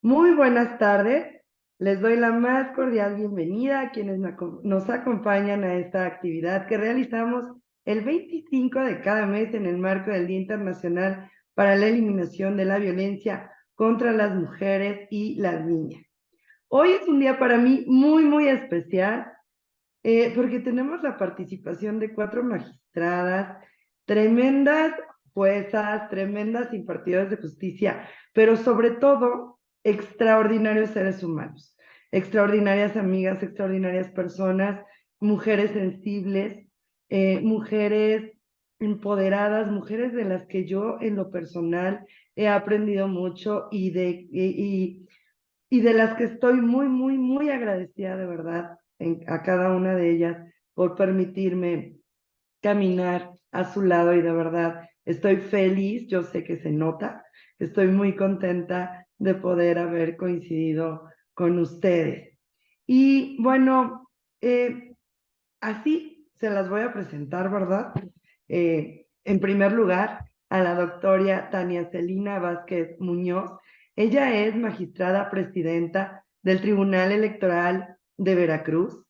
Muy buenas tardes. Les doy la más cordial bienvenida a quienes nos acompañan a esta actividad que realizamos el 25 de cada mes en el marco del Día Internacional para la Eliminación de la Violencia contra las Mujeres y las Niñas. Hoy es un día para mí muy especial porque tenemos la participación de 4 magistradas, tremendas juezas, tremendas impartidoras de justicia, pero sobre todo extraordinarios seres humanos, extraordinarias amigas, extraordinarias personas, mujeres sensibles, mujeres empoderadas, mujeres de las que yo en lo personal he aprendido mucho y de las que estoy muy agradecida de verdad a cada una de ellas por permitirme caminar a su lado y de verdad estoy feliz, yo sé que se nota, estoy muy contenta de poder haber coincidido con ustedes. Y bueno, así se las voy a presentar, ¿verdad? En primer lugar, a la doctora Tania Celina Vázquez Muñoz. Ella es magistrada presidenta del Tribunal Electoral de Veracruz.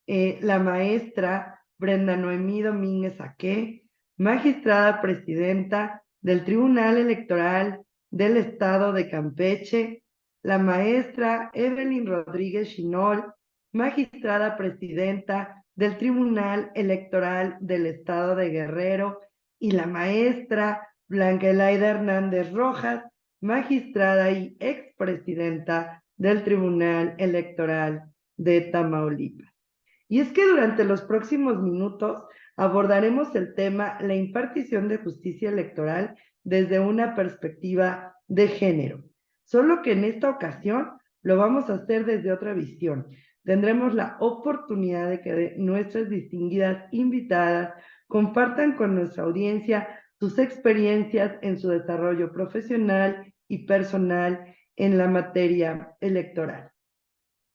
La maestra Brenda Noemí Domínguez Aque, magistrada presidenta del Tribunal Electoral del Estado de Campeche. La maestra Evelyn Rodríguez Chinol, magistrada presidenta del Tribunal Electoral del Estado de Guerrero, y la maestra Blanca Elaida Hernández Rojas, magistrada y expresidenta del Tribunal Electoral de Tamaulipas. Y es que durante los próximos minutos abordaremos el tema la impartición de justicia electoral desde una perspectiva de género. Solo que en esta ocasión lo vamos a hacer desde otra visión. Tendremos la oportunidad de que nuestras distinguidas invitadas compartan con nuestra audiencia sus experiencias en su desarrollo profesional y personal en la materia electoral.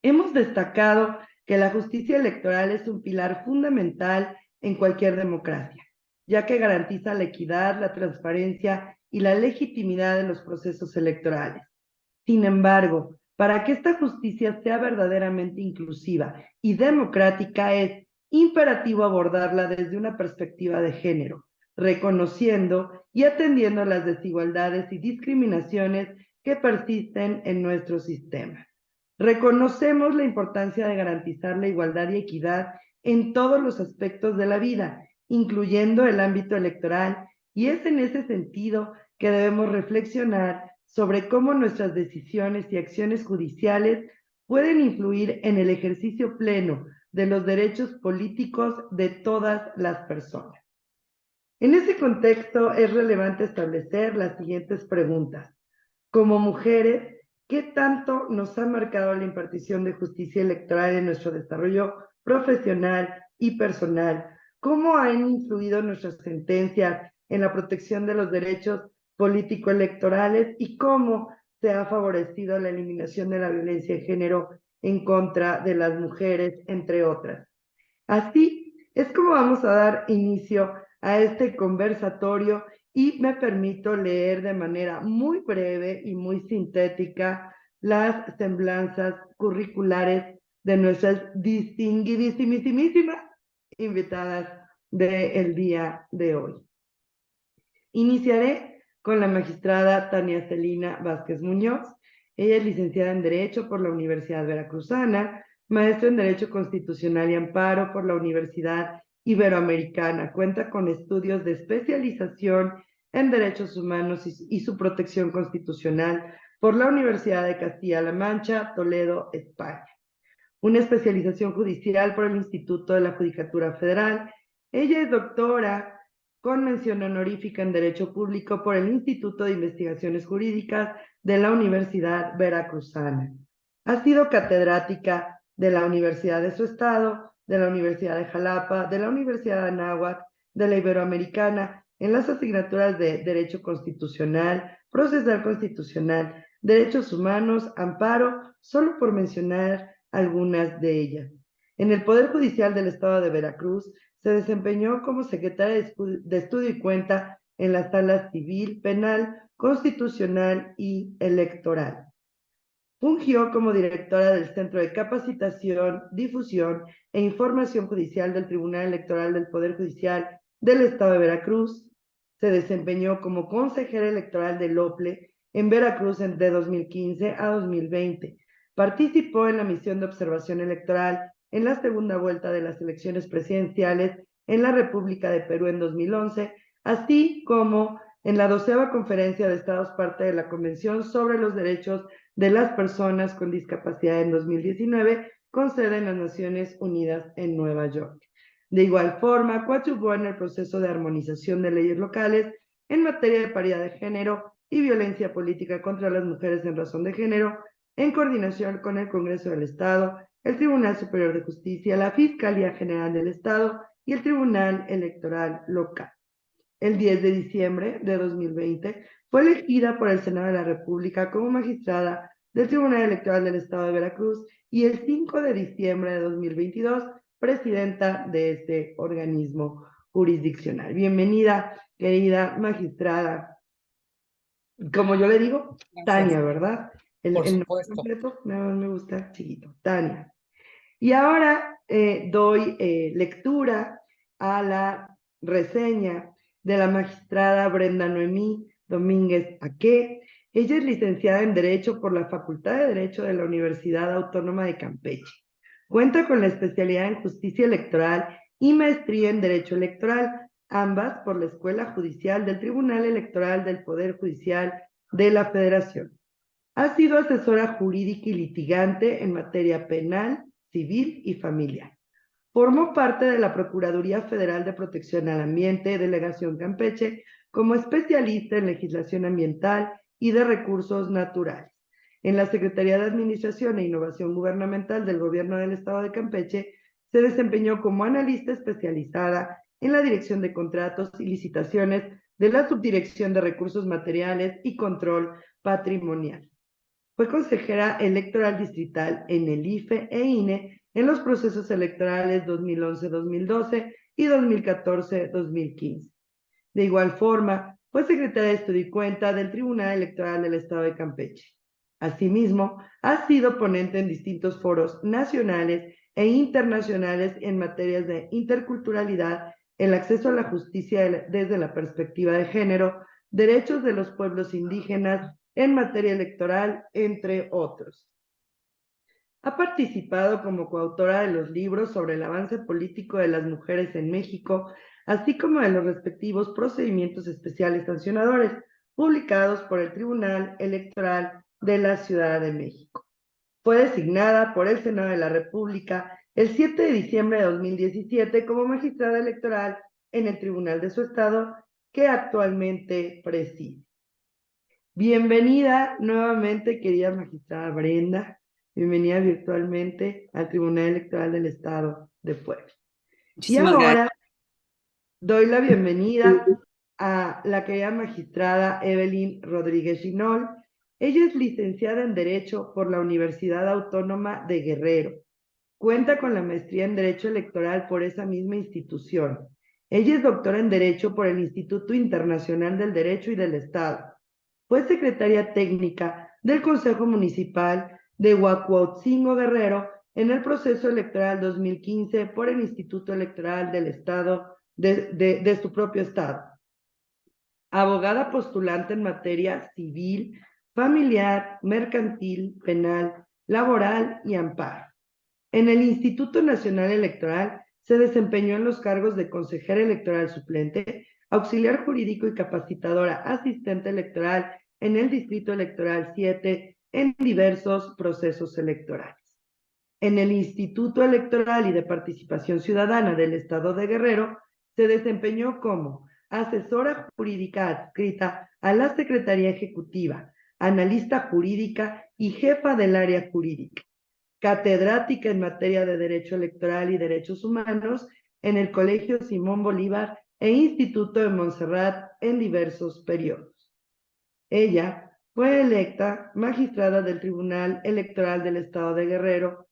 Hemos destacado que la justicia electoral es un pilar fundamental en cualquier democracia, ya que garantiza la equidad, la transparencia y la legitimidad de los procesos electorales. Sin embargo, para que esta justicia sea verdaderamente inclusiva y democrática es imperativo abordarla desde una perspectiva de género, reconociendo y atendiendo las desigualdades y discriminaciones que persisten en nuestro sistema. Reconocemos la importancia de garantizar la igualdad y equidad en todos los aspectos de la vida, incluyendo el ámbito electoral, y es en ese sentido que debemos reflexionar sobre cómo nuestras decisiones y acciones judiciales pueden influir en el ejercicio pleno de los derechos políticos de todas las personas. En ese contexto es relevante establecer las siguientes preguntas. Como mujeres, ¿qué tanto nos ha marcado la impartición de justicia electoral en nuestro desarrollo profesional y personal? ¿Cómo han influido nuestras sentencias en la protección de los derechos político-electorales y cómo se ha favorecido la eliminación de la violencia de género en contra de las mujeres, entre otras? Así es como vamos a dar inicio a este conversatorio y me permito leer de manera muy breve y muy sintética las semblanzas curriculares de nuestras distinguidísimas invitadas del día de hoy. Iniciaré con la magistrada Tania Celina Vázquez Muñoz. Ella es licenciada en Derecho por la Universidad Veracruzana, maestra en Derecho Constitucional y Amparo por la Universidad Iberoamericana. Cuenta con estudios de especialización en Derechos Humanos y su protección constitucional por la Universidad de Castilla-La Mancha, Toledo, España. Una especialización judicial por el Instituto de la Judicatura Federal. Ella es doctora con mención honorífica en Derecho Público por el Instituto de Investigaciones Jurídicas de la Universidad Veracruzana. Ha sido catedrática de la Universidad de su estado, de la Universidad de Jalapa, de la Universidad de Anáhuac, de la Iberoamericana, en las asignaturas de Derecho Constitucional, Procesal Constitucional, Derechos Humanos, Amparo, solo por mencionar algunas de ellas. En el Poder Judicial del Estado de Veracruz se desempeñó como secretaria de Estudio y Cuenta en las salas civil, penal, constitucional y electoral. Fungió como directora del Centro de Capacitación, Difusión e Información Judicial del Tribunal Electoral del Poder Judicial del Estado de Veracruz. Se desempeñó como consejera electoral del OPLE en Veracruz de 2015 a 2020. Participó en la misión de observación electoral en la segunda vuelta de las elecciones presidenciales en la República de Perú en 2011, así como en la 12ª Conferencia de Estados parte de la Convención sobre los Derechos de las Personas con Discapacidad en 2019, con sede en las Naciones Unidas en Nueva York. De igual forma, coadyuvó en el proceso de armonización de leyes locales en materia de paridad de género y violencia política contra las mujeres en razón de género, en coordinación con el Congreso del Estado, el Tribunal Superior de Justicia, la Fiscalía General del Estado y el Tribunal Electoral Local. El 10 de diciembre de 2020 fue elegida por el Senado de la República como magistrada del Tribunal Electoral del Estado de Veracruz y el 5 de diciembre de 2022 presidenta de este organismo jurisdiccional. Bienvenida, querida magistrada. Como yo le digo, Gracias. Tania, ¿verdad? Por El nombre supuesto. completo, nada más me gusta chiquito, Tania. Y ahora doy lectura a la reseña de la magistrada Brenda Noemí Domínguez Aque. Ella es licenciada en Derecho por la Facultad de Derecho de la Universidad Autónoma de Campeche. Cuenta con la especialidad en Justicia Electoral y maestría en Derecho Electoral, ambas por la Escuela Judicial del Tribunal Electoral del Poder Judicial de la Federación. Ha sido asesora jurídica y litigante en materia penal, civil y familiar. Formó parte de la Procuraduría Federal de Protección al Ambiente, Delegación Campeche, como especialista en legislación ambiental y de recursos naturales. En la Secretaría de Administración e Innovación Gubernamental del Gobierno del Estado de Campeche, se desempeñó como analista especializada en la dirección de contratos y licitaciones de la Subdirección de Recursos Materiales y Control Patrimonial. Fue consejera electoral distrital en el IFE e INE en los procesos electorales 2011-2012 y 2014-2015. De igual forma, fue secretaria de Estudio y Cuenta del Tribunal Electoral del Estado de Campeche. Asimismo, ha sido ponente en distintos foros nacionales e internacionales en materias de interculturalidad, el acceso a la justicia desde la perspectiva de género, derechos de los pueblos indígenas en materia electoral, entre otros. Ha participado como coautora de los libros sobre el avance político de las mujeres en México, así como de los respectivos procedimientos especiales sancionadores, publicados por el Tribunal Electoral de la Ciudad de México. Fue designada por el Senado de la República el 7 de diciembre de 2017 como magistrada electoral en el Tribunal de su Estado, que actualmente preside. Bienvenida nuevamente, querida magistrada Brenda. Bienvenida virtualmente al Tribunal Electoral del Estado de Puebla. Muchísimas Y ahora gracias. doy la bienvenida a la querida magistrada Evelyn Rodríguez Ginol. Ella es licenciada en Derecho por la Universidad Autónoma de Guerrero. Cuenta con la maestría en Derecho Electoral por esa misma institución. Ella es doctora en Derecho por el Instituto Internacional del Derecho y del Estado. Fue secretaria técnica del Consejo Municipal de Huacuautzingo Guerrero en el proceso electoral 2015 por el Instituto Electoral del Estado de su propio estado. Abogada postulante en materia civil, familiar, mercantil, penal, laboral y amparo. En el Instituto Nacional Electoral se desempeñó en los cargos de consejera electoral suplente, auxiliar jurídico y capacitadora asistente electoral en el Distrito Electoral 7 en diversos procesos electorales. En el Instituto Electoral y de Participación Ciudadana del Estado de Guerrero se desempeñó como asesora jurídica adscrita a la Secretaría Ejecutiva, analista jurídica y jefa del área jurídica, catedrática en materia de Derecho Electoral y Derechos Humanos en el Colegio Simón Bolívar e Instituto de Montserrat en diversos periodos. Ella fue electa magistrada del Tribunal Electoral del Estado de Guerrero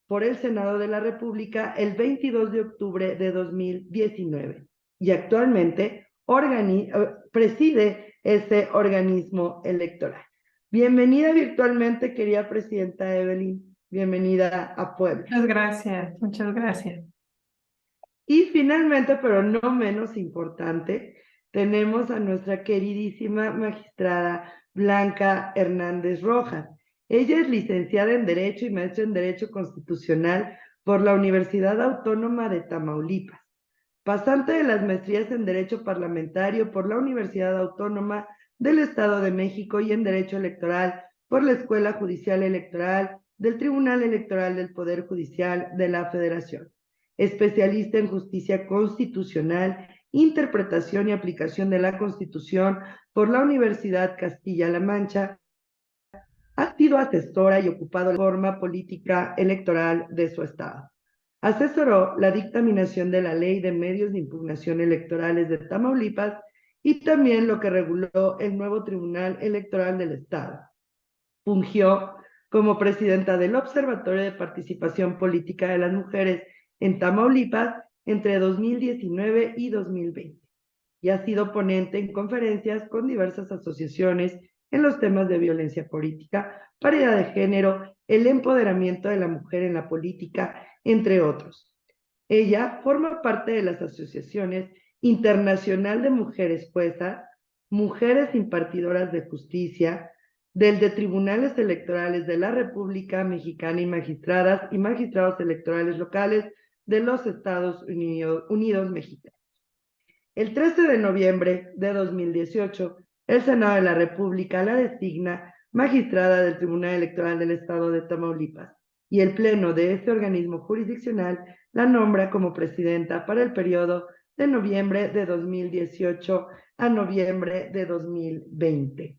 por el Senado de la República el 22 de octubre de 2019 y actualmente preside ese organismo electoral. Bienvenida virtualmente, querida presidenta Evelyn. Bienvenida a Puebla. Muchas gracias, muchas gracias. Y finalmente, pero no menos importante, tenemos a nuestra queridísima magistrada Blanca Hernández Rojas. Ella es licenciada en Derecho y maestra en Derecho Constitucional por la Universidad Autónoma de Tamaulipas, pasante de las maestrías en Derecho Parlamentario por la Universidad Autónoma del Estado de México y en Derecho Electoral por la Escuela Judicial Electoral del Tribunal Electoral del Poder Judicial de la Federación, especialista en justicia constitucional, interpretación y aplicación de la Constitución por la Universidad Castilla-La Mancha. Ha sido asesora y ocupado la forma política electoral de su estado. Asesoró la dictaminación de la Ley de Medios de Impugnación Electorales de Tamaulipas y también lo que reguló el nuevo Tribunal Electoral del Estado. Fungió como presidenta del Observatorio de Participación Política de las Mujeres en Tamaulipas entre 2019 y 2020 y ha sido ponente en conferencias con diversas asociaciones en los temas de violencia política, paridad de género, el empoderamiento de la mujer en la política, entre otros. Ella forma parte de las asociaciones Internacional de Mujeres Juezas, Mujeres Impartidoras de Justicia, del de Tribunales Electorales de la República Mexicana y magistradas y magistrados electorales locales de los Estados Unidos mexicanos. El 13 de noviembre de 2018, el Senado de la República la designa magistrada del Tribunal Electoral del Estado de Tamaulipas y el Pleno de este organismo jurisdiccional la nombra como presidenta para el periodo de noviembre de 2018 a noviembre de 2020.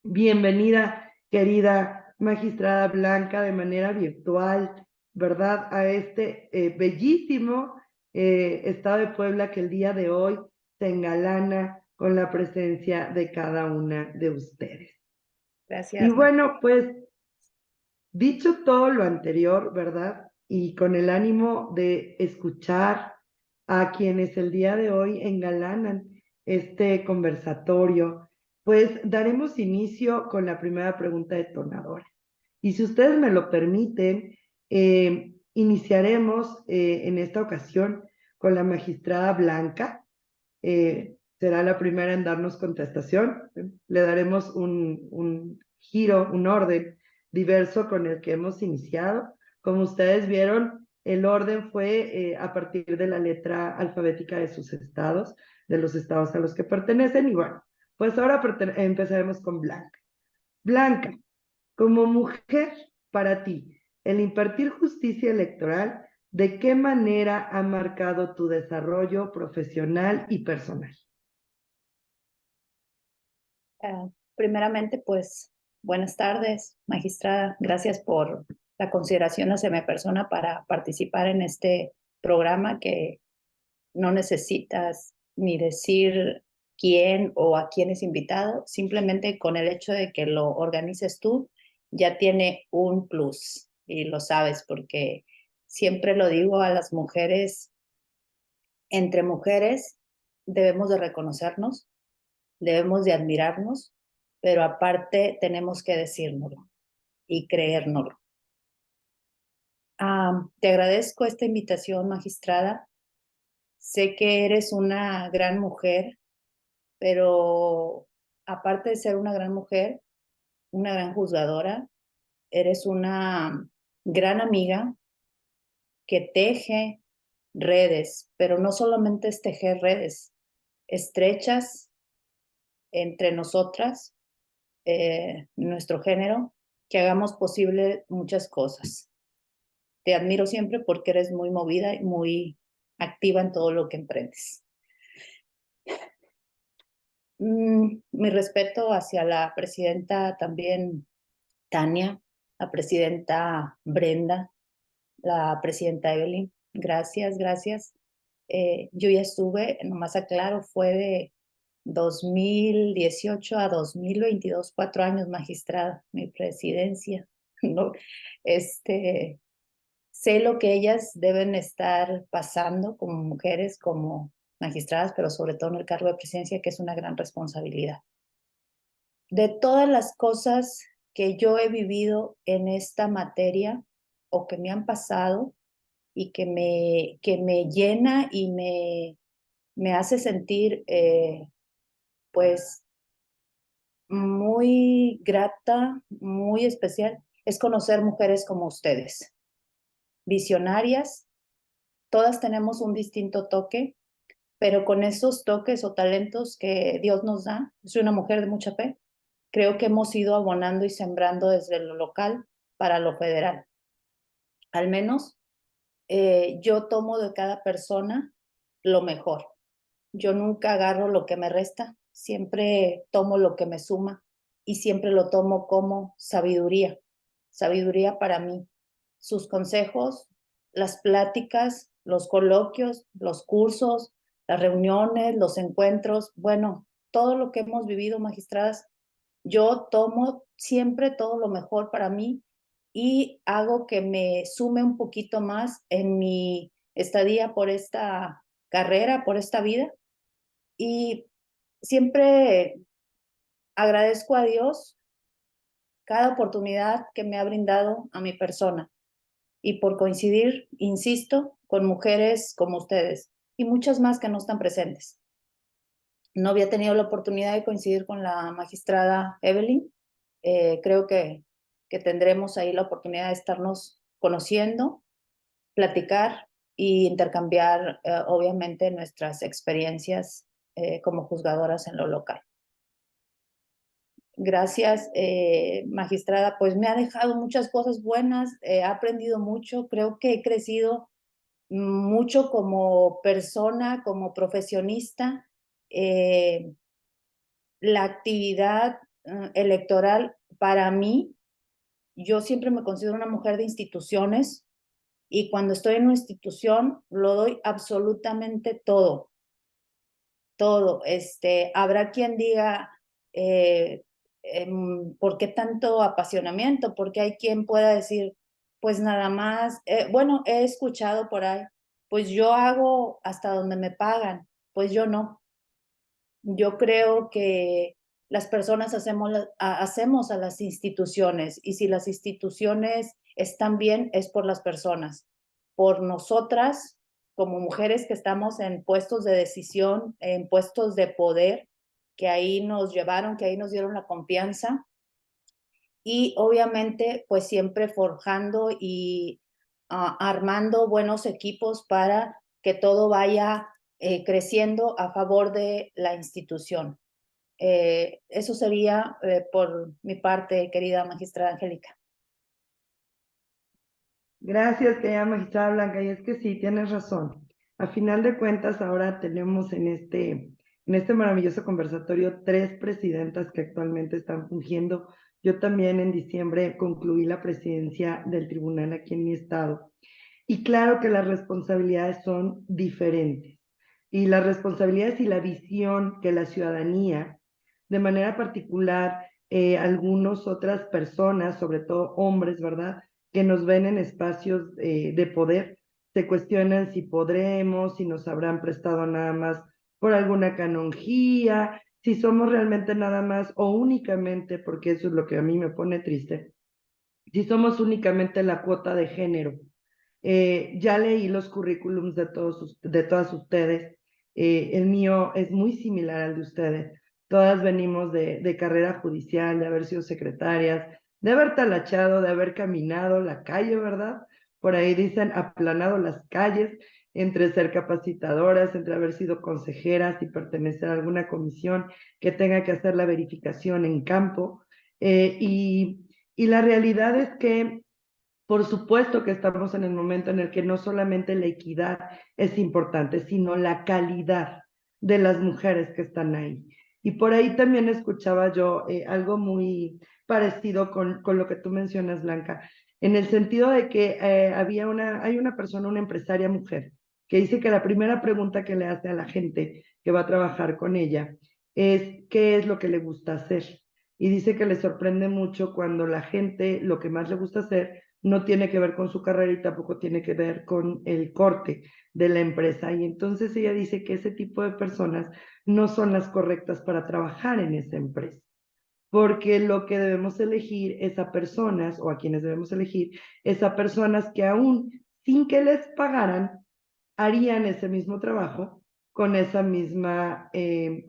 Bienvenida, querida magistrada Blanca, de manera virtual, ¿verdad? A este bellísimo estado de Puebla que el día de hoy se engalana con la presencia de cada una de ustedes. Y Gracias. bueno, pues dicho todo lo anterior, ¿verdad? Y con el ánimo de escuchar a quienes el día de hoy engalanan este conversatorio, pues daremos inicio con la primera pregunta detonadora. Y si ustedes me lo permiten, iniciaremos en esta ocasión con la magistrada Blanca. Será la primera en darnos contestación. Le daremos un giro, un orden diverso con el que hemos iniciado. Como ustedes vieron, el orden fue a partir de la letra alfabética de sus estados, de los estados a los que pertenecen. Y bueno, pues ahora empezaremos con Blanca. Blanca, como mujer, para ti, el impartir justicia electoral, ¿de qué manera ha marcado tu desarrollo profesional y personal? Primeramente, pues, buenas tardes, magistrada. Gracias por la consideración hacia mi persona para participar en este programa que no necesitas ni decir quién o a quién es invitado, simplemente con el hecho de que lo organices tú ya tiene un plus y lo sabes porque siempre lo digo a las mujeres, entre mujeres debemos de reconocernos, debemos de admirarnos, pero aparte tenemos que decírnoslo y creérnoslo. Te agradezco esta invitación, magistrada. Sé que eres una gran mujer, pero aparte de ser una gran mujer, una gran juzgadora, eres una gran amiga que teje redes, pero no solamente es tejer redes estrechas entre nosotras, nuestro género, que hagamos posible muchas cosas. Te admiro siempre porque eres muy movida y muy activa en todo lo que emprendes. Mi respeto hacia la presidenta también Tania, la presidenta Brenda, la presidenta Evelyn. Gracias, gracias. Yo ya estuve, nomás aclaro, fue de 2018 a 2022, 4 años magistrada, mi presidencia, ¿no? Sé lo que ellas deben estar pasando como mujeres, como magistradas, pero sobre todo en el cargo de presidencia, que es una gran responsabilidad. de todas las cosas que yo he vivido en esta materia o que me han pasado y que me llena y me hace sentir pues muy grata, muy especial, es conocer mujeres como ustedes, visionarias. Todas tenemos un distinto toque, pero con esos toques o talentos que Dios nos da, soy una mujer de mucha fe, creo que hemos ido abonando y sembrando desde lo local para lo federal. Al menos yo tomo de cada persona lo mejor. Yo nunca agarro lo que me resta, siempre tomo lo que me suma y siempre lo tomo como sabiduría, sabiduría para mí. Sus consejos, las pláticas, los coloquios, los cursos, las reuniones, los encuentros, bueno, todo lo que hemos vivido, magistradas, yo tomo siempre todo lo mejor para mí y hago que me sume un poquito más en mi estadía por esta carrera, por esta vida. Y siempre agradezco a Dios cada oportunidad que me ha brindado a mi persona y por coincidir, insisto, con mujeres como ustedes y muchas más que no están presentes. No había tenido la oportunidad de coincidir con la magistrada Evelyn. Creo que tendremos ahí la oportunidad de estarnos conociendo, platicar y intercambiar, obviamente, nuestras experiencias como juzgadoras en lo local. Gracias, magistrada. Pues me ha dejado muchas cosas buenas, he aprendido mucho, creo que he crecido mucho como persona, como profesionista. La actividad electoral para mí, yo siempre me considero una mujer de instituciones y cuando estoy en una institución lo doy absolutamente todo, todo. Habrá quien diga, ¿por qué tanto apasionamiento? Porque hay quien pueda decir, pues nada más, bueno, he escuchado por ahí, pues yo hago hasta donde me pagan, pues yo no. Yo creo que las personas hacemos a las instituciones y si las instituciones están bien es por las personas, por nosotras como mujeres que estamos en puestos de decisión, en puestos de poder, que ahí nos llevaron, que ahí nos dieron la confianza y obviamente pues siempre forjando y armando buenos equipos para que todo vaya creciendo a favor de la institución. Eso sería por mi parte, querida magistrada Angélica. Gracias, querida magistrada Blanca, y es que sí, tienes razón. A final de cuentas, ahora tenemos en este maravilloso conversatorio 3 presidentas que actualmente están fungiendo. Yo también en diciembre concluí la presidencia del tribunal aquí en mi estado. Y claro que las responsabilidades son diferentes. Y las responsabilidades y la visión que la ciudadanía, de manera particular, algunas otras personas, sobre todo hombres, ¿verdad?, que nos ven en espacios de poder, se cuestionan si podremos, si nos habrán prestado nada más por alguna canonjía, si somos realmente nada más o únicamente, porque eso es lo que a mí me pone triste, si somos únicamente la cuota de género. Ya leí los currículums de todas ustedes. El mío es muy similar al de ustedes. Todas venimos de carrera judicial, de haber sido secretarias, de haber talachado, de haber caminado la calle, ¿verdad? Por ahí dicen aplanado las calles, entre ser capacitadoras, entre haber sido consejeras y pertenecer a alguna comisión que tenga que hacer la verificación en campo. Y la realidad es que por supuesto que estamos en el momento en el que no solamente la equidad es importante, sino la calidad de las mujeres que están ahí. Y por ahí también escuchaba yo algo muy parecido con lo que tú mencionas, Blanca, en el sentido de que hay una persona, una empresaria mujer, que dice que la primera pregunta que le hace a la gente que va a trabajar con ella es ¿qué es lo que le gusta hacer? Y dice que le sorprende mucho cuando la gente lo que más le gusta hacer no tiene que ver con su carrera y tampoco tiene que ver con el corte de la empresa. Y entonces ella dice que ese tipo de personas no son las correctas para trabajar en esa empresa, porque lo que debemos elegir es a personas, o a quienes debemos elegir, es a personas que aún sin que les pagaran, harían ese mismo trabajo con esa misma,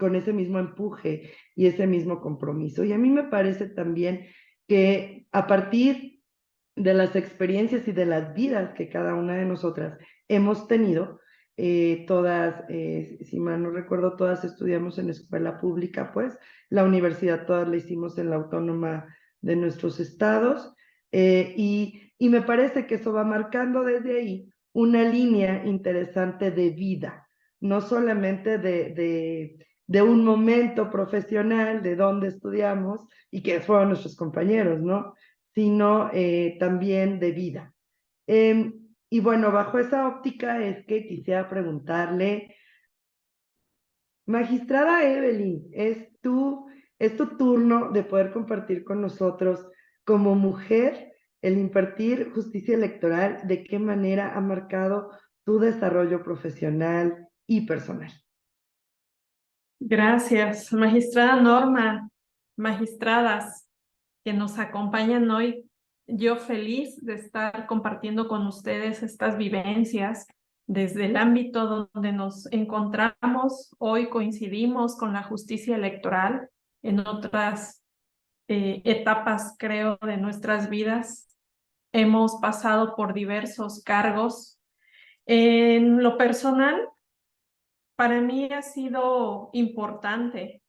con ese mismo empuje y ese mismo compromiso. Y a mí me parece también que a partir de las experiencias y de las vidas que cada una de nosotras hemos tenido, todas, si mal no recuerdo, todas estudiamos en escuela pública, pues la universidad todas la hicimos en la autónoma de nuestros estados, y me parece que eso va marcando desde ahí una línea interesante de vida, no solamente de un momento profesional, de dónde estudiamos y que fueron nuestros compañeros, ¿no? Sino también de vida. Y bueno, bajo esa óptica es que quisiera preguntarle, magistrada Evelyn, es tu turno de poder compartir con nosotros como mujer el impartir justicia electoral, de qué manera ha marcado tu desarrollo profesional y personal. Gracias, magistrada Norma, magistradas que nos acompañan hoy. Yo feliz de estar compartiendo con ustedes estas vivencias desde el ámbito donde nos encontramos. Hoy coincidimos con la justicia electoral en otras etapas, creo, de nuestras vidas. Hemos pasado por diversos cargos. En lo personal, para mí ha sido importante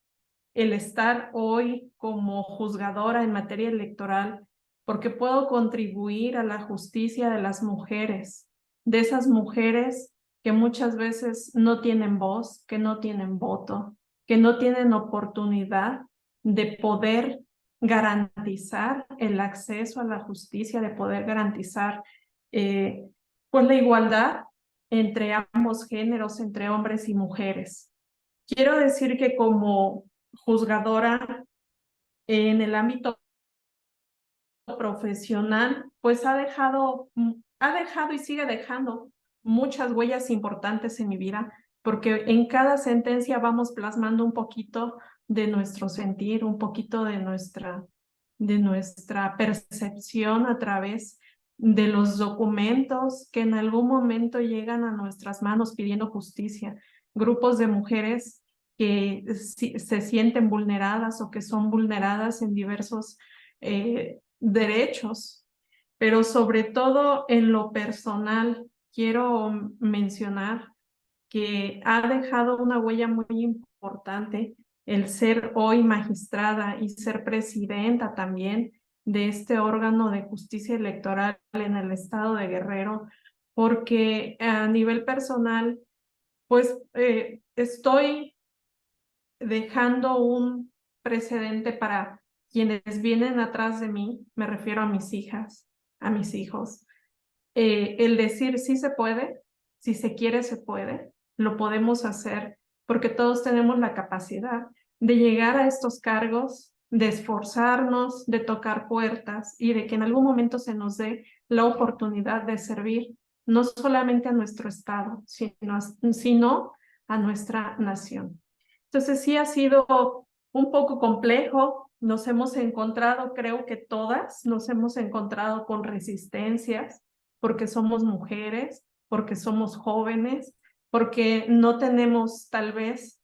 el estar hoy como juzgadora en materia electoral, porque puedo contribuir a la justicia de las mujeres, de esas mujeres que muchas veces no tienen voz, que no tienen voto, que no tienen oportunidad de poder garantizar el acceso a la justicia, de poder garantizar pues la igualdad entre ambos géneros, entre hombres y mujeres. Quiero decir que como juzgadora en el ámbito profesional, pues ha dejado y sigue dejando muchas huellas importantes en mi vida, porque en cada sentencia vamos plasmando un poquito de nuestro sentir, un poquito de nuestra percepción a través de los documentos que en algún momento llegan a nuestras manos pidiendo justicia. Grupos de mujeres que se sienten vulneradas o que son vulneradas en diversos derechos, pero sobre todo en lo personal, quiero mencionar que ha dejado una huella muy importante el ser hoy magistrada y ser presidenta también de este órgano de justicia electoral en el estado de Guerrero, porque a nivel personal, pues estoy dejando un precedente para quienes vienen atrás de mí, me refiero a mis hijas, a mis hijos, el decir sí se puede, si se quiere se puede, lo podemos hacer, porque todos tenemos la capacidad de llegar a estos cargos, de esforzarnos, de tocar puertas y de que en algún momento se nos dé la oportunidad de servir no solamente a nuestro estado, sino a nuestra nación. Entonces sí ha sido un poco complejo, nos hemos encontrado, creo que todas nos hemos encontrado con resistencias, porque somos mujeres, porque somos jóvenes, porque no tenemos tal vez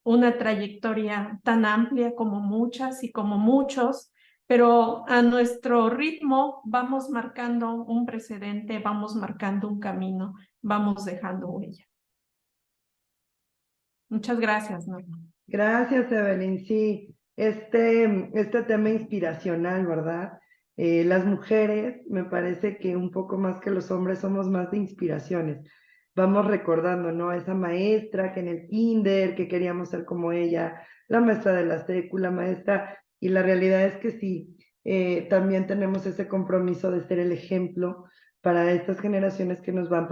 una trayectoria tan amplia como muchas y como muchos, pero a nuestro ritmo vamos marcando un precedente, vamos marcando un camino, vamos dejando huella. Muchas gracias, Norma. Gracias, Evelyn. Sí, este tema inspiracional, ¿verdad? Las mujeres, me parece que un poco más que los hombres somos más de inspiraciones. Vamos recordando, ¿no? Esa maestra que en el kinder, que queríamos ser como ella, la maestra de la secu, la maestra, y la realidad es que sí, también tenemos ese compromiso de ser el ejemplo para estas generaciones que nos van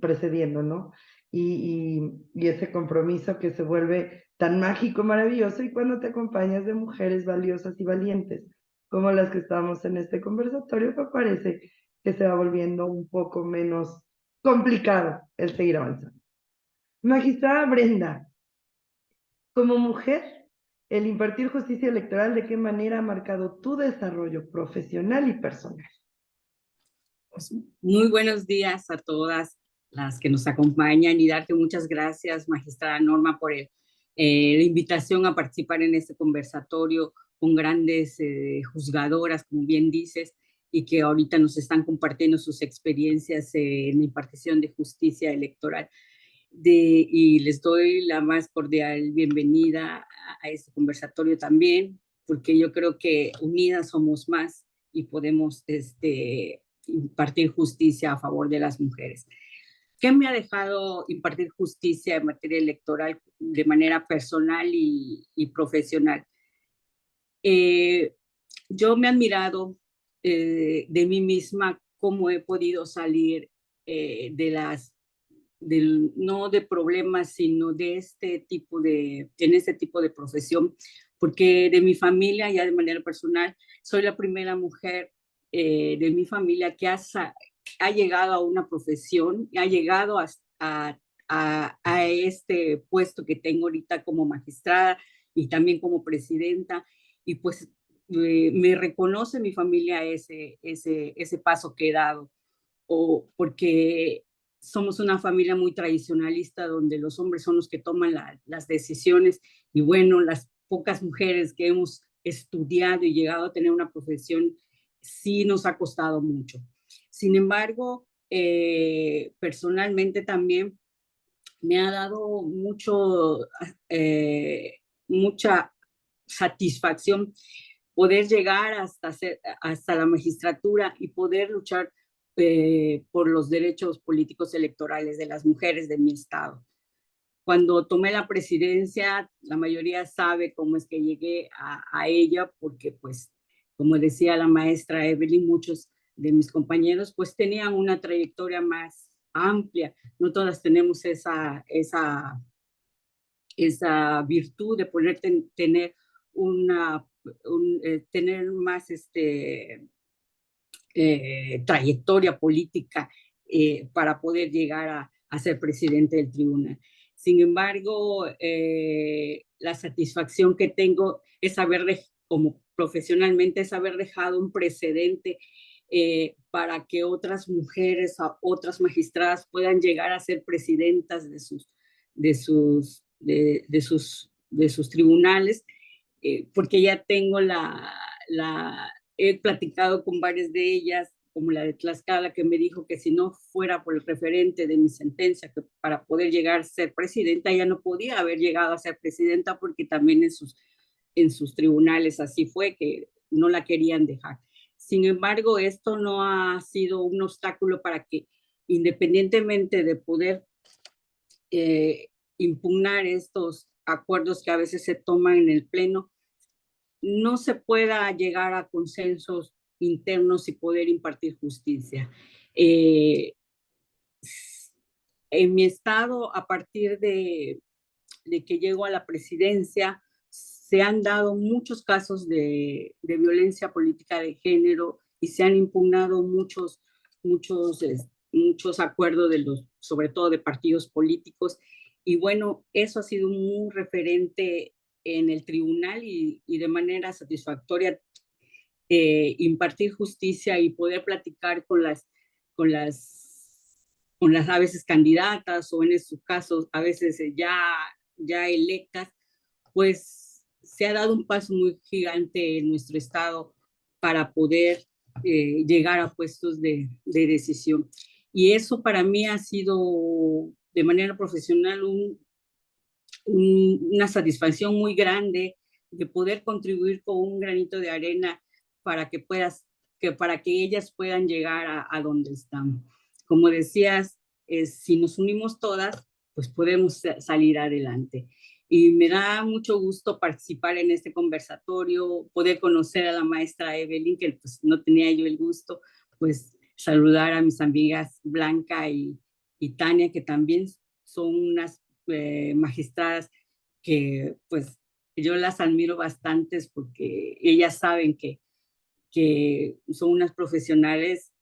precediendo, ¿no? Y ese compromiso que se vuelve tan mágico, maravilloso, y cuando te acompañas de mujeres valiosas y valientes, como las que estamos en este conversatorio, me parece que se va volviendo un poco menos complicado el seguir avanzando. Magistrada Brenda, como mujer, el impartir justicia electoral, ¿de qué manera ha marcado tu desarrollo profesional y personal? Pues, muy buenos días a todas las que nos acompañan y darte muchas gracias, magistrada Norma, por la invitación a participar en este conversatorio con grandes juzgadoras, como bien dices, y que ahorita nos están compartiendo sus experiencias en la impartición de justicia electoral. Y les doy la más cordial bienvenida a este conversatorio también, porque yo creo que unidas somos más y podemos impartir justicia a favor de las mujeres. ¿Qué me ha dejado impartir justicia en materia electoral de manera personal y profesional? Yo me he admirado de mí misma cómo he podido salir no de problemas, sino de en este tipo de profesión, porque de mi familia, ya de manera personal, soy la primera mujer de mi familia que ha llegado a una profesión, ha llegado a este puesto que tengo ahorita como magistrada y también como presidenta, y pues me reconoce mi familia ese paso que he dado, o porque somos una familia muy tradicionalista donde los hombres son los que toman las decisiones y bueno, las pocas mujeres que hemos estudiado y llegado a tener una profesión sí nos ha costado mucho. Sin embargo, personalmente también me ha dado mucha satisfacción poder llegar hasta la magistratura y poder luchar por los derechos políticos electorales de las mujeres de mi estado. Cuando tomé la presidencia, la mayoría sabe cómo es que llegué a ella, porque pues, como decía la maestra Evelyn, muchos de mis compañeros pues tenían una trayectoria más amplia. No todas tenemos esa virtud de poder tener más trayectoria política para poder llegar a ser presidente del tribunal. Sin embargo, la satisfacción que tengo es como profesionalmente, es haber dejado un precedente para que otras mujeres, otras magistradas puedan llegar a ser presidentas de sus tribunales, porque ya tengo he platicado con varias de ellas, como la de Tlaxcala, que me dijo que si no fuera por el referente de mi sentencia, que para poder llegar a ser presidenta, ella no podía haber llegado a ser presidenta porque también en sus tribunales así fue, que no la querían dejar. Sin embargo, esto no ha sido un obstáculo para que, independientemente de poder impugnar estos acuerdos que a veces se toman en el Pleno, no se pueda llegar a consensos internos y poder impartir justicia. En mi estado, a partir de que llego a la presidencia, se han dado muchos casos de violencia política de género y se han impugnado muchos acuerdos sobre todo de partidos políticos. Y bueno, eso ha sido muy referente en el tribunal y de manera satisfactoria impartir justicia y poder platicar con las a veces candidatas o en sus casos a veces ya electas, pues se ha dado un paso muy gigante en nuestro estado para poder llegar a puestos de decisión. Y eso para mí ha sido de manera profesional una satisfacción muy grande de poder contribuir con un granito de arena para para que ellas puedan llegar a donde están. Como decías, si nos unimos todas, pues podemos salir adelante. Y me da mucho gusto participar en este conversatorio, poder conocer a la maestra Evelyn, que pues no tenía yo el gusto, pues saludar a mis amigas Blanca y Tania, que también son unas magistradas que pues yo las admiro bastantes porque ellas saben que son unas profesionales,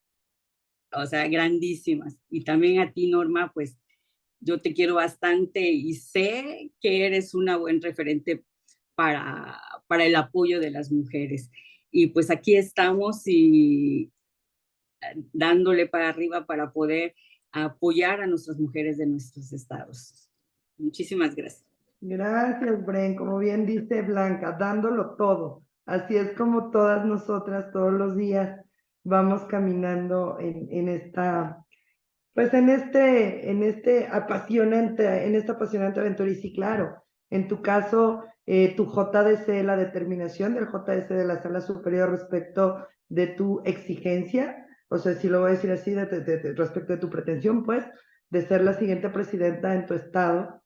o sea, grandísimas. Y también a ti, Norma, pues yo te quiero bastante y sé que eres una buen referente para el apoyo de las mujeres. Y pues aquí estamos y dándole para arriba para poder apoyar a nuestras mujeres de nuestros estados. Muchísimas gracias. Gracias, Bren. Como bien dice Blanca, dándolo todo. Así es como todas nosotras todos los días vamos caminando en esta, pues en esta apasionante aventura. Y sí, claro, en tu caso, tu JDC, la determinación del JDC de la Sala Superior respecto de tu exigencia, o sea, si lo voy a decir así, respecto de tu pretensión, pues, de ser la siguiente presidenta en tu estado,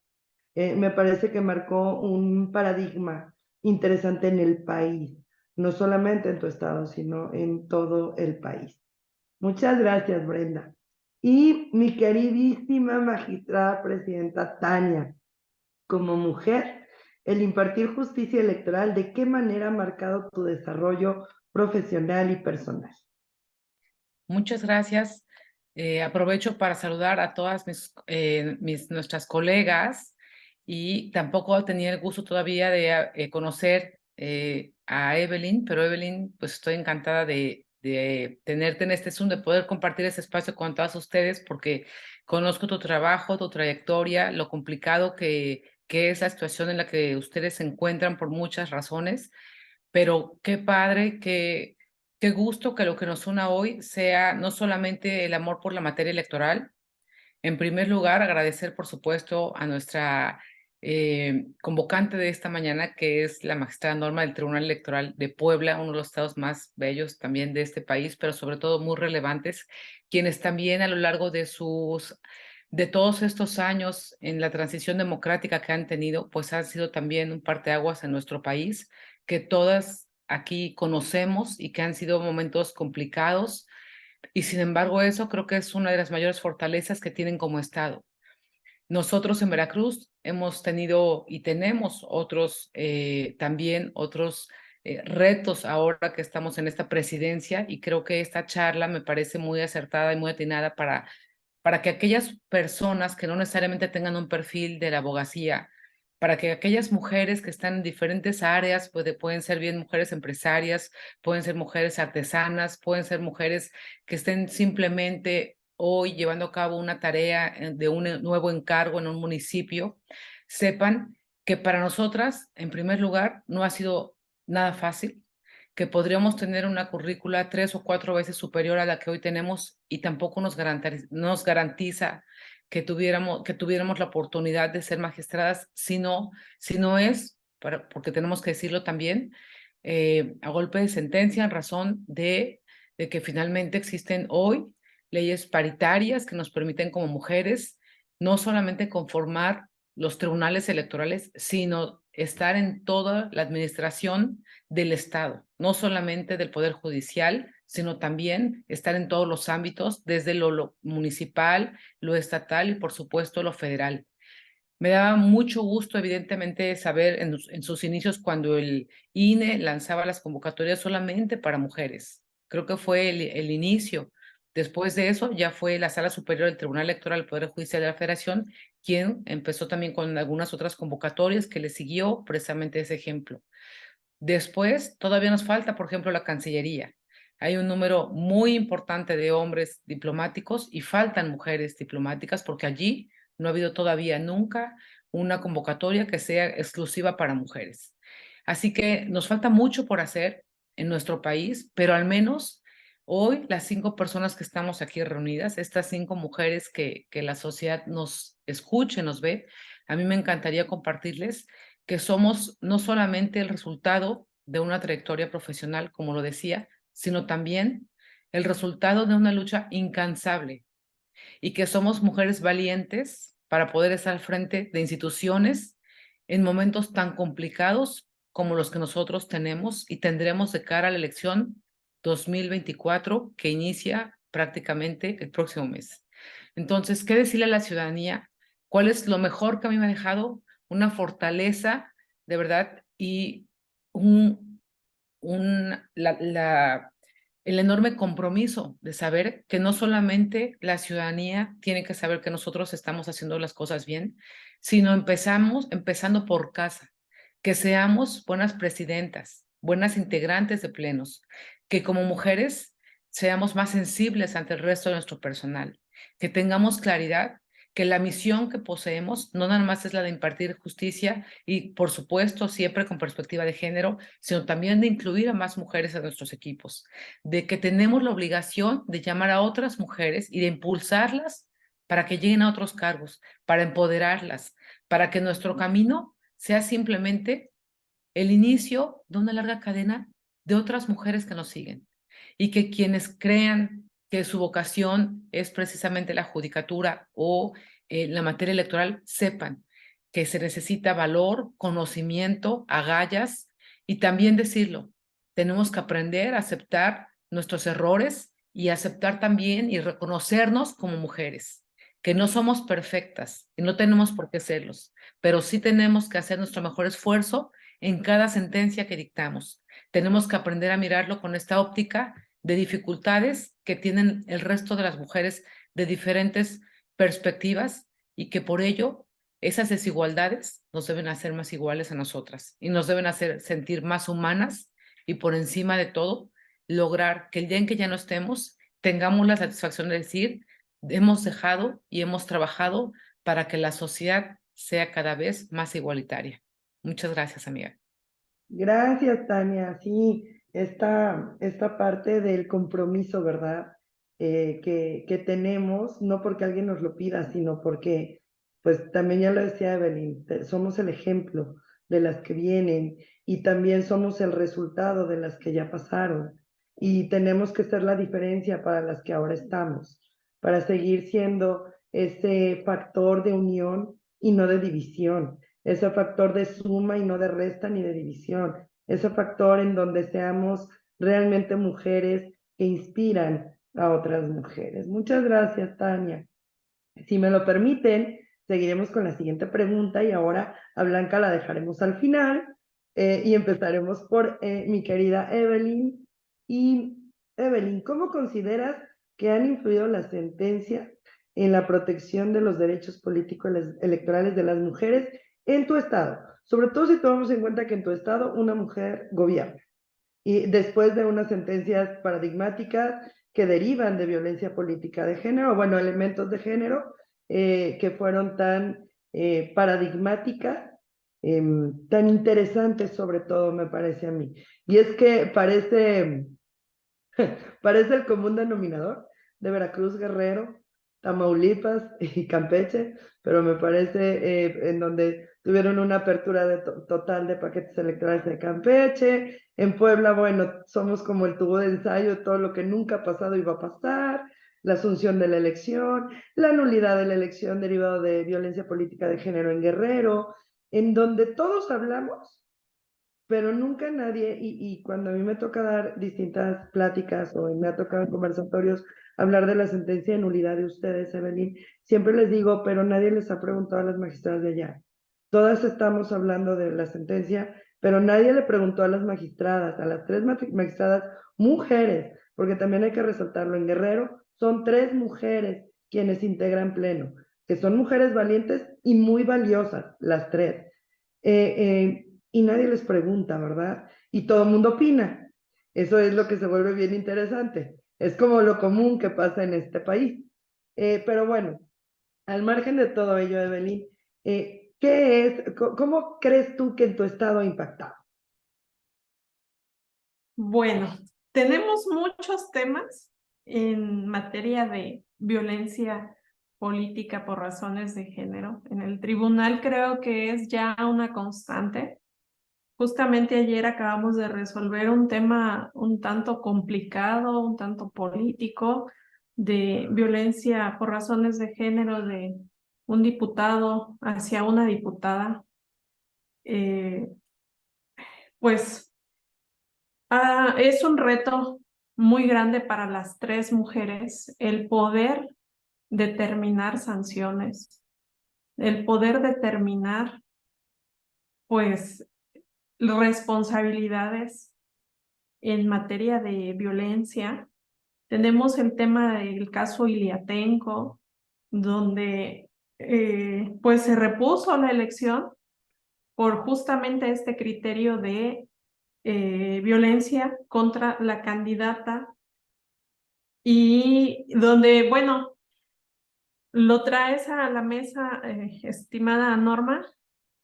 me parece que marcó un paradigma interesante en el país, no solamente en tu estado, sino en todo el país. Muchas gracias, Brenda. Y mi queridísima magistrada presidenta Tania, como mujer, el impartir justicia electoral, ¿de qué manera ha marcado tu desarrollo profesional y personal? Muchas gracias. Aprovecho para saludar a todas nuestras colegas, y tampoco tenía el gusto todavía de conocer a Evelyn, pero Evelyn, pues estoy encantada de tenerte en este Zoom, de poder compartir ese espacio con todas ustedes, porque conozco tu trabajo, tu trayectoria, lo complicado que es la situación en la que ustedes se encuentran por muchas razones, pero qué padre, qué gusto que lo que nos una hoy sea no solamente el amor por la materia electoral. En primer lugar, agradecer, por supuesto, a nuestra convocante de esta mañana, que es la magistrada Norma del Tribunal Electoral de Puebla, uno de los estados más bellos también de este país, pero sobre todo muy relevantes, quienes también a lo largo de todos estos años en la transición democrática que han tenido, pues han sido también un parteaguas en nuestro país, que todas aquí conocemos y que han sido momentos complicados, y sin embargo eso creo que es una de las mayores fortalezas que tienen como estado. Nosotros en Veracruz hemos tenido y tenemos también otros retos ahora que estamos en esta presidencia, y creo que esta charla me parece muy acertada y muy atinada para que aquellas personas que no necesariamente tengan un perfil de la abogacía, para que aquellas mujeres que están en diferentes áreas, pueden ser bien mujeres empresarias, pueden ser mujeres artesanas, pueden ser mujeres que estén simplemente hoy llevando a cabo una tarea de un nuevo encargo en un municipio, sepan que para nosotras, en primer lugar, no ha sido nada fácil, que podríamos tener una currícula 3 o 4 veces superior a la que hoy tenemos, y tampoco nos garantiza que tuviéramos la oportunidad de ser magistradas, si no es, porque tenemos que decirlo también, a golpe de sentencia, en razón de que finalmente existen hoy leyes paritarias que nos permiten como mujeres no solamente conformar los tribunales electorales, sino estar en toda la administración del Estado, no solamente del Poder Judicial, sino también estar en todos los ámbitos, desde lo municipal, lo estatal y por supuesto lo federal. Me daba mucho gusto, evidentemente, saber en sus inicios cuando el INE lanzaba las convocatorias solamente para mujeres. Creo que fue el inicio. Después de eso ya fue la Sala Superior del Tribunal Electoral del Poder Judicial de la Federación quien empezó también con algunas otras convocatorias que le siguió precisamente ese ejemplo. Después todavía nos falta, por ejemplo, la Cancillería. Hay un número muy importante de hombres diplomáticos y faltan mujeres diplomáticas, porque allí no ha habido todavía nunca una convocatoria que sea exclusiva para mujeres. Así que nos falta mucho por hacer en nuestro país, pero al menos hoy las 5 personas que estamos aquí reunidas, estas 5 mujeres que la sociedad nos escuche, nos ve, a mí me encantaría compartirles que somos no solamente el resultado de una trayectoria profesional, como lo decía, sino también el resultado de una lucha incansable, y que somos mujeres valientes para poder estar al frente de instituciones en momentos tan complicados como los que nosotros tenemos y tendremos de cara a la elección 2024, que inicia prácticamente el próximo mes. Entonces, ¿qué decirle a la ciudadanía? ¿Cuál es lo mejor que a mí me ha dejado? Una fortaleza, de verdad, y el enorme compromiso de saber que no solamente la ciudadanía tiene que saber que nosotros estamos haciendo las cosas bien, sino empezando por casa. que seamos buenas presidentas, buenas integrantes de plenos, que como mujeres seamos más sensibles ante el resto de nuestro personal, que tengamos claridad que la misión que poseemos no nada más es la de impartir justicia y, por supuesto, siempre con perspectiva de género, sino también de incluir a más mujeres en nuestros equipos, de que tenemos la obligación de llamar a otras mujeres y de impulsarlas para que lleguen a otros cargos, para empoderarlas, para que nuestro camino sea simplemente el inicio de una larga cadena de otras mujeres que nos siguen y que quienes crean que su vocación es precisamente la judicatura o la materia electoral sepan que se necesita valor, conocimiento, agallas y también decirlo. Tenemos que aprender a aceptar nuestros errores y aceptar también y reconocernos como mujeres, que no somos perfectas y no tenemos por qué serlos, pero sí tenemos que hacer nuestro mejor esfuerzo en cada sentencia que dictamos. Tenemos que aprender a mirarlo con esta óptica de dificultades que tienen el resto de las mujeres de diferentes perspectivas y que por ello esas desigualdades nos deben hacer más iguales a nosotras y nos deben hacer sentir más humanas y por encima de todo lograr que el día en que ya no estemos tengamos la satisfacción de decir hemos dejado y hemos trabajado para que la sociedad sea cada vez más igualitaria. Muchas gracias, amiga. Gracias, Tania. Sí, esta parte del compromiso, ¿verdad? Que tenemos, no porque alguien nos lo pida, sino porque, pues también ya lo decía Evelyn, somos el ejemplo de las que vienen y también somos el resultado de las que ya pasaron. Y tenemos que ser la diferencia para las que ahora estamos, para seguir siendo ese factor de unión y no de división, ese factor de suma y no de resta ni de división, ese factor en donde seamos realmente mujeres que inspiran a otras mujeres. Muchas gracias, Tania. Si me lo permiten, seguiremos con la siguiente pregunta y ahora a Blanca la dejaremos al final y empezaremos por mi querida Evelyn. Y Evelyn, ¿cómo consideras que han influido las sentencias en la protección de los derechos políticos electorales de las mujeres en tu estado? Sobre todo si tomamos en cuenta que en tu estado una mujer gobierna y después de unas sentencias paradigmáticas que derivan de violencia política de género, bueno, elementos de género que fueron tan paradigmáticas, tan interesantes sobre todo, me parece a mí. Y es que parece el común denominador de Veracruz, Guerrero, Tamaulipas y Campeche, pero me parece en donde tuvieron una apertura total de paquetes electorales de Campeche. En Puebla, bueno, somos como el tubo de ensayo de todo lo que nunca ha pasado y va a pasar, la asunción de la elección, la nulidad de la elección derivado de violencia política de género en Guerrero, en donde todos hablamos pero nunca nadie, y cuando a mí me toca dar distintas pláticas o me ha tocado en conversatorios hablar de la sentencia de nulidad de ustedes, Evelyn, siempre les digo, pero nadie les ha preguntado a las magistradas de allá. Todas estamos hablando de la sentencia, pero nadie le preguntó a las magistradas, a las 3 magistradas mujeres, porque también hay que resaltarlo, en Guerrero son 3 mujeres quienes integran pleno, que son mujeres valientes y muy valiosas, las 3. Y nadie les pregunta, ¿verdad? Y todo el mundo opina. Eso es lo que se vuelve bien interesante. Es como lo común que pasa en este país. Pero bueno, al margen de todo ello, Evelyn, ¿cómo crees tú que en tu estado ha impactado? Bueno, tenemos muchos temas en materia de violencia política por razones de género. En el tribunal creo que es ya una constante. Justamente ayer acabamos de resolver un tema un tanto complicado, un tanto político, de violencia por razones de género de un diputado hacia una diputada. Pues es un reto muy grande para las 3 mujeres el poder determinar sanciones, el poder determinar, pues, responsabilidades en materia de violencia. Tenemos el tema del caso Iliatenco, donde pues se repuso la elección por justamente este criterio de violencia contra la candidata, y donde, bueno, lo traes a la mesa, estimada Norma.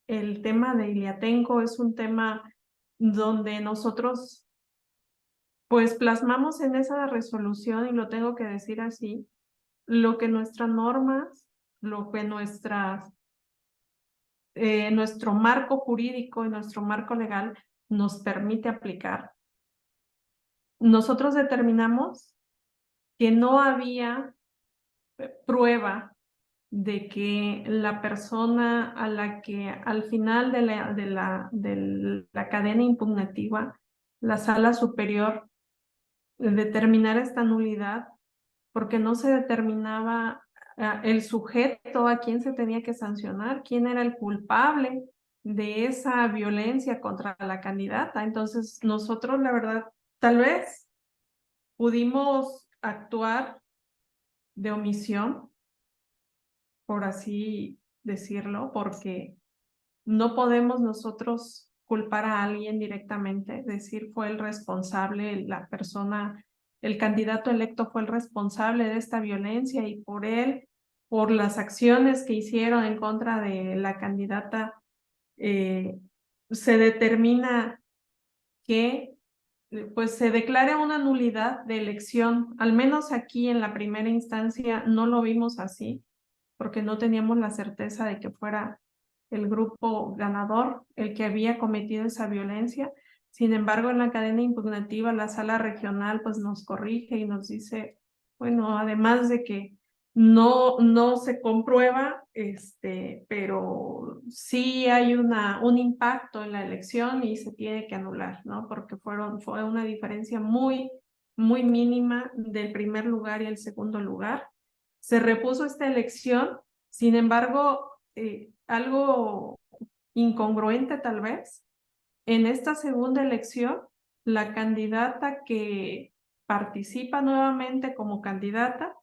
El tema de Iliatenco es un tema donde nosotros pues plasmamos en esa resolución, y lo tengo que decir así, lo que nuestras normas, lo que nuestro marco jurídico y nuestro marco legal nos permite aplicar. Nosotros determinamos que no había prueba de que la persona a la que al final de la cadena impugnativa, la sala superior determinara esta nulidad, porque no se determinaba el sujeto a quién se tenía que sancionar, quién era el culpable de esa violencia contra la candidata. Entonces, nosotros, la verdad, tal vez pudimos actuar de omisión, por así decirlo, porque no podemos nosotros culpar a alguien directamente, decir fue el responsable, la persona, el candidato electo fue el responsable de esta violencia, y por él, por las acciones que hicieron en contra de la candidata, se determina que pues se declare una nulidad de elección. Al menos aquí en la primera instancia no lo vimos así, porque no teníamos la certeza de que fuera el grupo ganador el que había cometido esa violencia. Sin embargo, en la cadena impugnativa, la sala regional pues nos corrige y nos dice, bueno, además de que no se comprueba, pero sí hay un impacto en la elección y se tiene que anular, ¿no? Porque fue una diferencia muy mínima del primer lugar y el segundo lugar. Se repuso esta elección, sin embargo, algo incongruente tal vez, en esta segunda elección, la candidata que participa nuevamente como candidata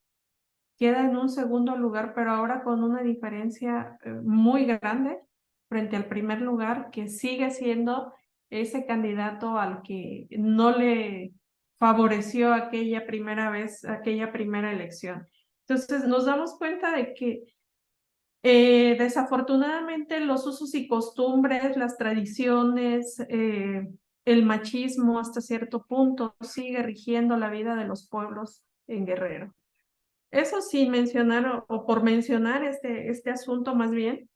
queda en un segundo lugar, pero ahora con una diferencia muy grande frente al primer lugar, que sigue siendo ese candidato al que no le favoreció aquella primera vez, aquella primera elección. Entonces nos damos cuenta de que desafortunadamente los usos y costumbres, las tradiciones, el machismo hasta cierto punto sigue rigiendo la vida de los pueblos en Guerrero. Eso sin mencionar o por mencionar este asunto más bien,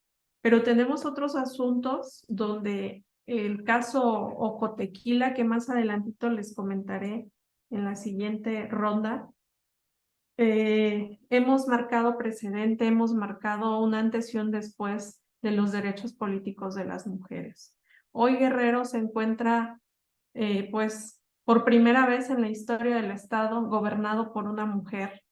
pero tenemos otros asuntos donde el caso Ocotequila, que más adelantito les comentaré en la siguiente ronda, hemos marcado precedente, hemos marcado un antes y un después de los derechos políticos de las mujeres. Hoy Guerrero se encuentra, pues, por primera vez en la historia del Estado, gobernado por una mujer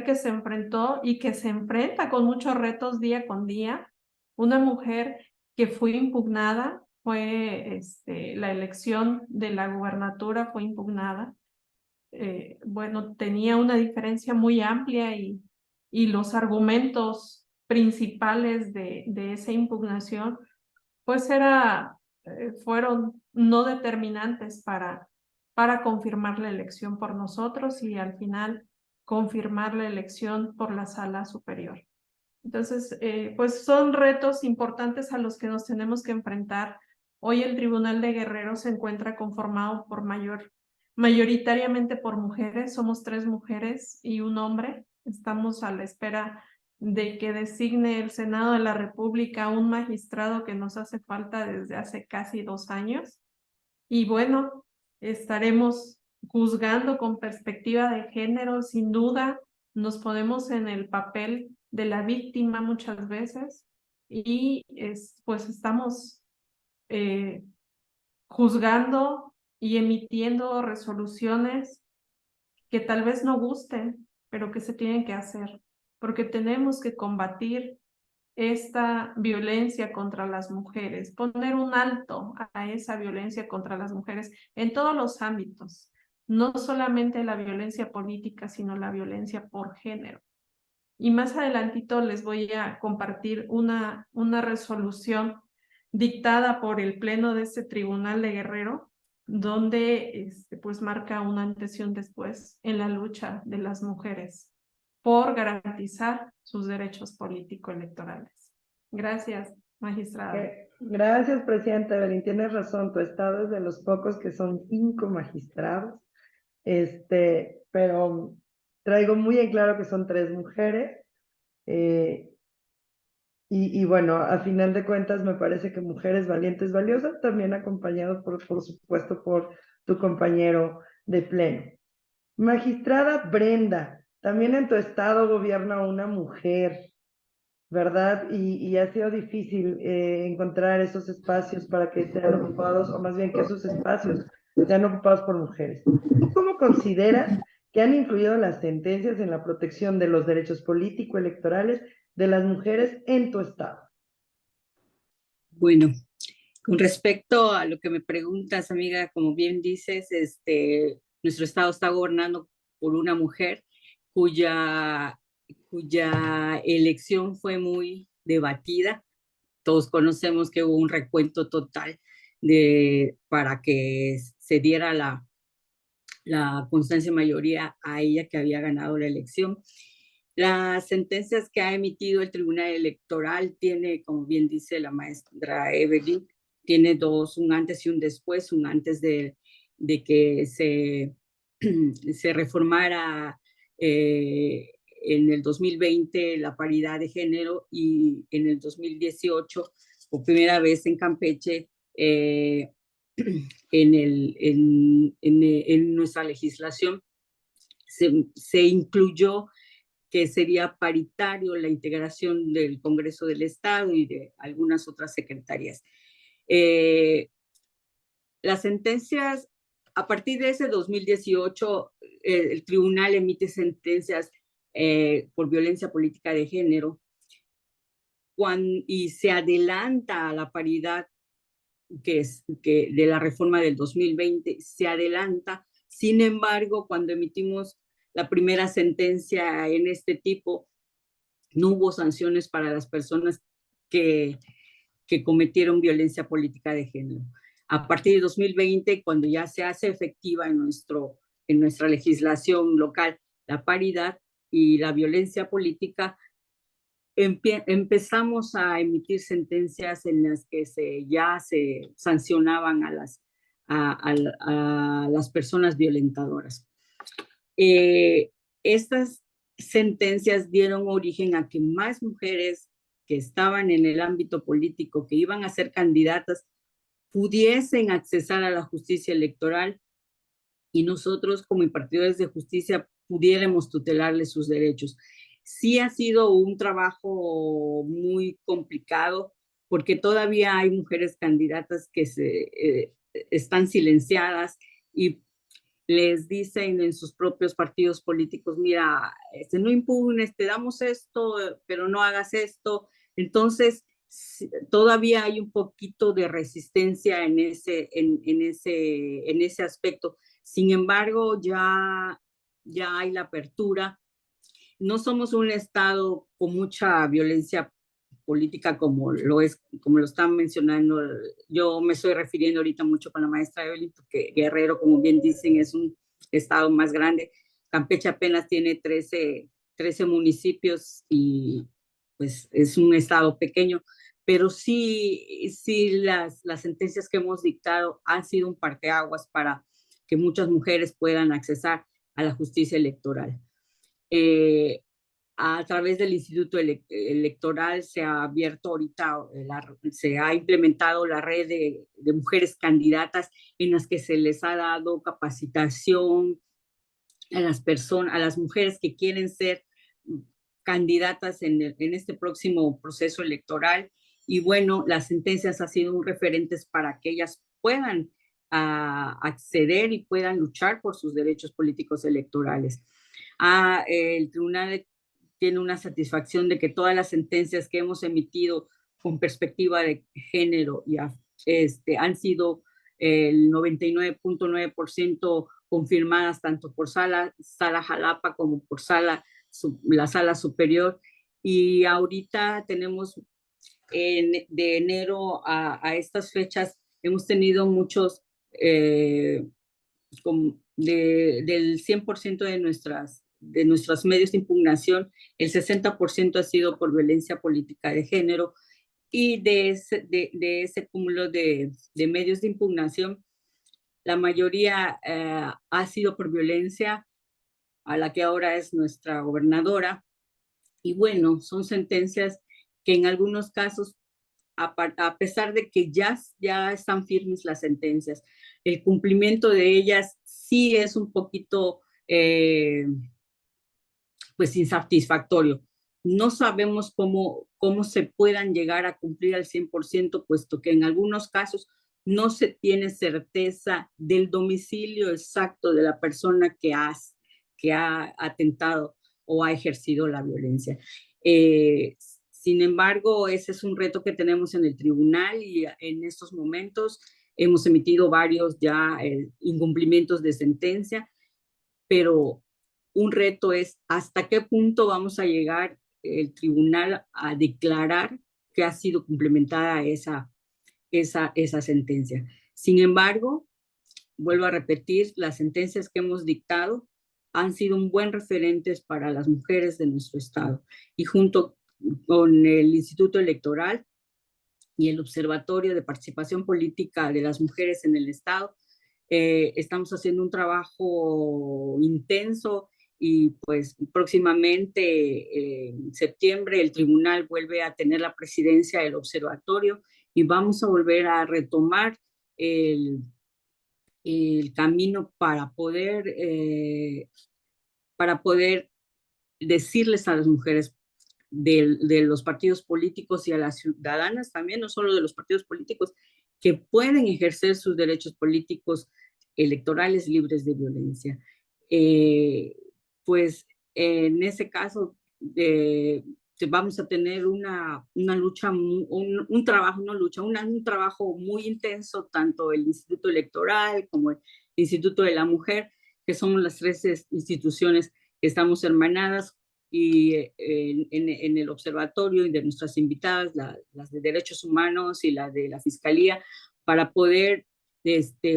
que se enfrentó y que se enfrenta con muchos retos día con día, una mujer que fue impugnada, la elección de la gubernatura fue impugnada. Bueno, tenía una diferencia muy amplia y los argumentos principales de esa impugnación pues fueron no determinantes para confirmar la elección por nosotros y al final confirmar la elección por la sala superior. Entonces, pues son retos importantes a los que nos tenemos que enfrentar. Hoy el Tribunal de Guerrero se encuentra conformado mayoritariamente por mujeres. Somos 3 mujeres y un hombre. Estamos a la espera de que designe el Senado de la República un magistrado que nos hace falta desde hace casi 2 años. Y bueno, estaremos juzgando con perspectiva de género, sin duda. Nos ponemos en el papel de la víctima muchas veces y pues estamos juzgando y emitiendo resoluciones que tal vez no gusten, pero que se tienen que hacer, porque tenemos que combatir esta violencia contra las mujeres, poner un alto a esa violencia contra las mujeres en todos los ámbitos, no solamente la violencia política, sino la violencia por género. Y más adelantito les voy a compartir una resolución dictada por el pleno de este tribunal de Guerrero, donde pues marca un antes y un después en la lucha de las mujeres por garantizar sus derechos político-electorales. Gracias, magistrada. Gracias, presidenta Evelyn. Tienes razón, tu estado es de los pocos que son 5 magistrados, pero traigo muy en claro que son 3 mujeres. Y bueno, a final de cuentas me parece que Mujeres Valientes Valiosas, también acompañado por supuesto por tu compañero de pleno. Magistrada Brenda, también en tu estado gobierna una mujer, ¿verdad? Y ha sido difícil encontrar esos espacios para que sean ocupados, o más bien que esos espacios sean ocupados por mujeres. ¿Tú cómo consideras que han influido las sentencias en la protección de los derechos político-electorales de las mujeres en tu estado? Bueno, con respecto a lo que me preguntas, amiga, como bien dices, nuestro estado está gobernando por una mujer cuya elección fue muy debatida. Todos conocemos que hubo un recuento total para que se diera la constancia mayoría a ella que había ganado la elección. Las sentencias que ha emitido el Tribunal Electoral tiene, como bien dice la maestra Evelyn, tiene dos, un antes y un después, un antes de que se reformara en el 2020 la paridad de género, y en el 2018, por primera vez en Campeche, en nuestra legislación se incluyó que sería paritario la integración del Congreso del Estado y de algunas otras secretarías. Las sentencias, a partir de ese 2018, el tribunal emite sentencias por violencia política de género y se adelanta a la paridad que de la reforma del 2020, se adelanta. Sin embargo, cuando emitimos la primera sentencia en este tipo, no hubo sanciones para las personas que cometieron violencia política de género. A partir de 2020, cuando ya se hace efectiva en nuestra legislación local la paridad y la violencia política, empezamos a emitir sentencias en las que ya se sancionaban a las personas violentadoras. Estas sentencias dieron origen a que más mujeres que estaban en el ámbito político, que iban a ser candidatas, pudiesen accesar a la justicia electoral, y nosotros como impartidores de justicia pudiéramos tutelarles sus derechos. Sí ha sido un trabajo muy complicado, porque todavía hay mujeres candidatas que están silenciadas y les dicen en sus propios partidos políticos: mira, no impugnes, te damos esto, pero no hagas esto. Entonces, todavía hay un poquito de resistencia en ese aspecto. Sin embargo, ya hay la apertura. No somos un estado con mucha violencia política como lo están mencionando. Yo me estoy refiriendo ahorita mucho con la maestra Evelyn, porque Guerrero, como bien dicen, es un estado más grande. Campeche apenas tiene 13 municipios y pues es un estado pequeño, pero sí las sentencias que hemos dictado han sido un parteaguas para que muchas mujeres puedan accesar a la justicia electoral. A través del Instituto Electoral se ha abierto ahorita, se ha implementado la red de mujeres candidatas, en las que se les ha dado capacitación a las mujeres que quieren ser candidatas en este próximo proceso electoral. Y bueno, las sentencias han sido un referentes para que ellas puedan acceder y puedan luchar por sus derechos políticos electorales. El tribunal tiene una satisfacción de que todas las sentencias que hemos emitido con perspectiva de género han sido el 99.9% confirmadas, tanto por sala Jalapa como por la sala superior. Y ahorita tenemos de enero a estas fechas hemos tenido muchos, del 100% de nuestros medios de impugnación, el 60% ha sido por violencia política de género, y de ese cúmulo de medios de impugnación, la mayoría ha sido por violencia a la que ahora es nuestra gobernadora. Y bueno, son sentencias que en algunos casos, a pesar de que ya están firmes las sentencias, el cumplimiento de ellas sí es un poquito pues insatisfactorio. No sabemos cómo se puedan llegar a cumplir al 100%, puesto que en algunos casos no se tiene certeza del domicilio exacto de la persona que ha atentado o ha ejercido la violencia. Sin embargo, ese es un reto que tenemos en el tribunal, y en estos momentos hemos emitido varios ya incumplimientos de sentencia, pero un reto es hasta qué punto vamos a llegar el tribunal a declarar que ha sido cumplimentada esa sentencia. Sin embargo, vuelvo a repetir, las sentencias que hemos dictado han sido un buen referente para las mujeres de nuestro estado, y junto con el Instituto Electoral y el Observatorio de Participación Política de las Mujeres en el estado, estamos haciendo un trabajo intenso, y pues próximamente en septiembre el tribunal vuelve a tener la presidencia del observatorio, y vamos a volver a retomar el camino para poder decirles a las mujeres de los partidos políticos y a las ciudadanas también, no solo de los partidos políticos, que pueden ejercer sus derechos políticos electorales libres de violencia. Pues en ese caso vamos a tener una lucha, un trabajo, no lucha, un trabajo muy intenso, tanto el Instituto Electoral como el Instituto de la Mujer, que somos las tres instituciones que estamos hermanadas, y en el observatorio, y de nuestras invitadas, las de Derechos Humanos y la de la Fiscalía, para poder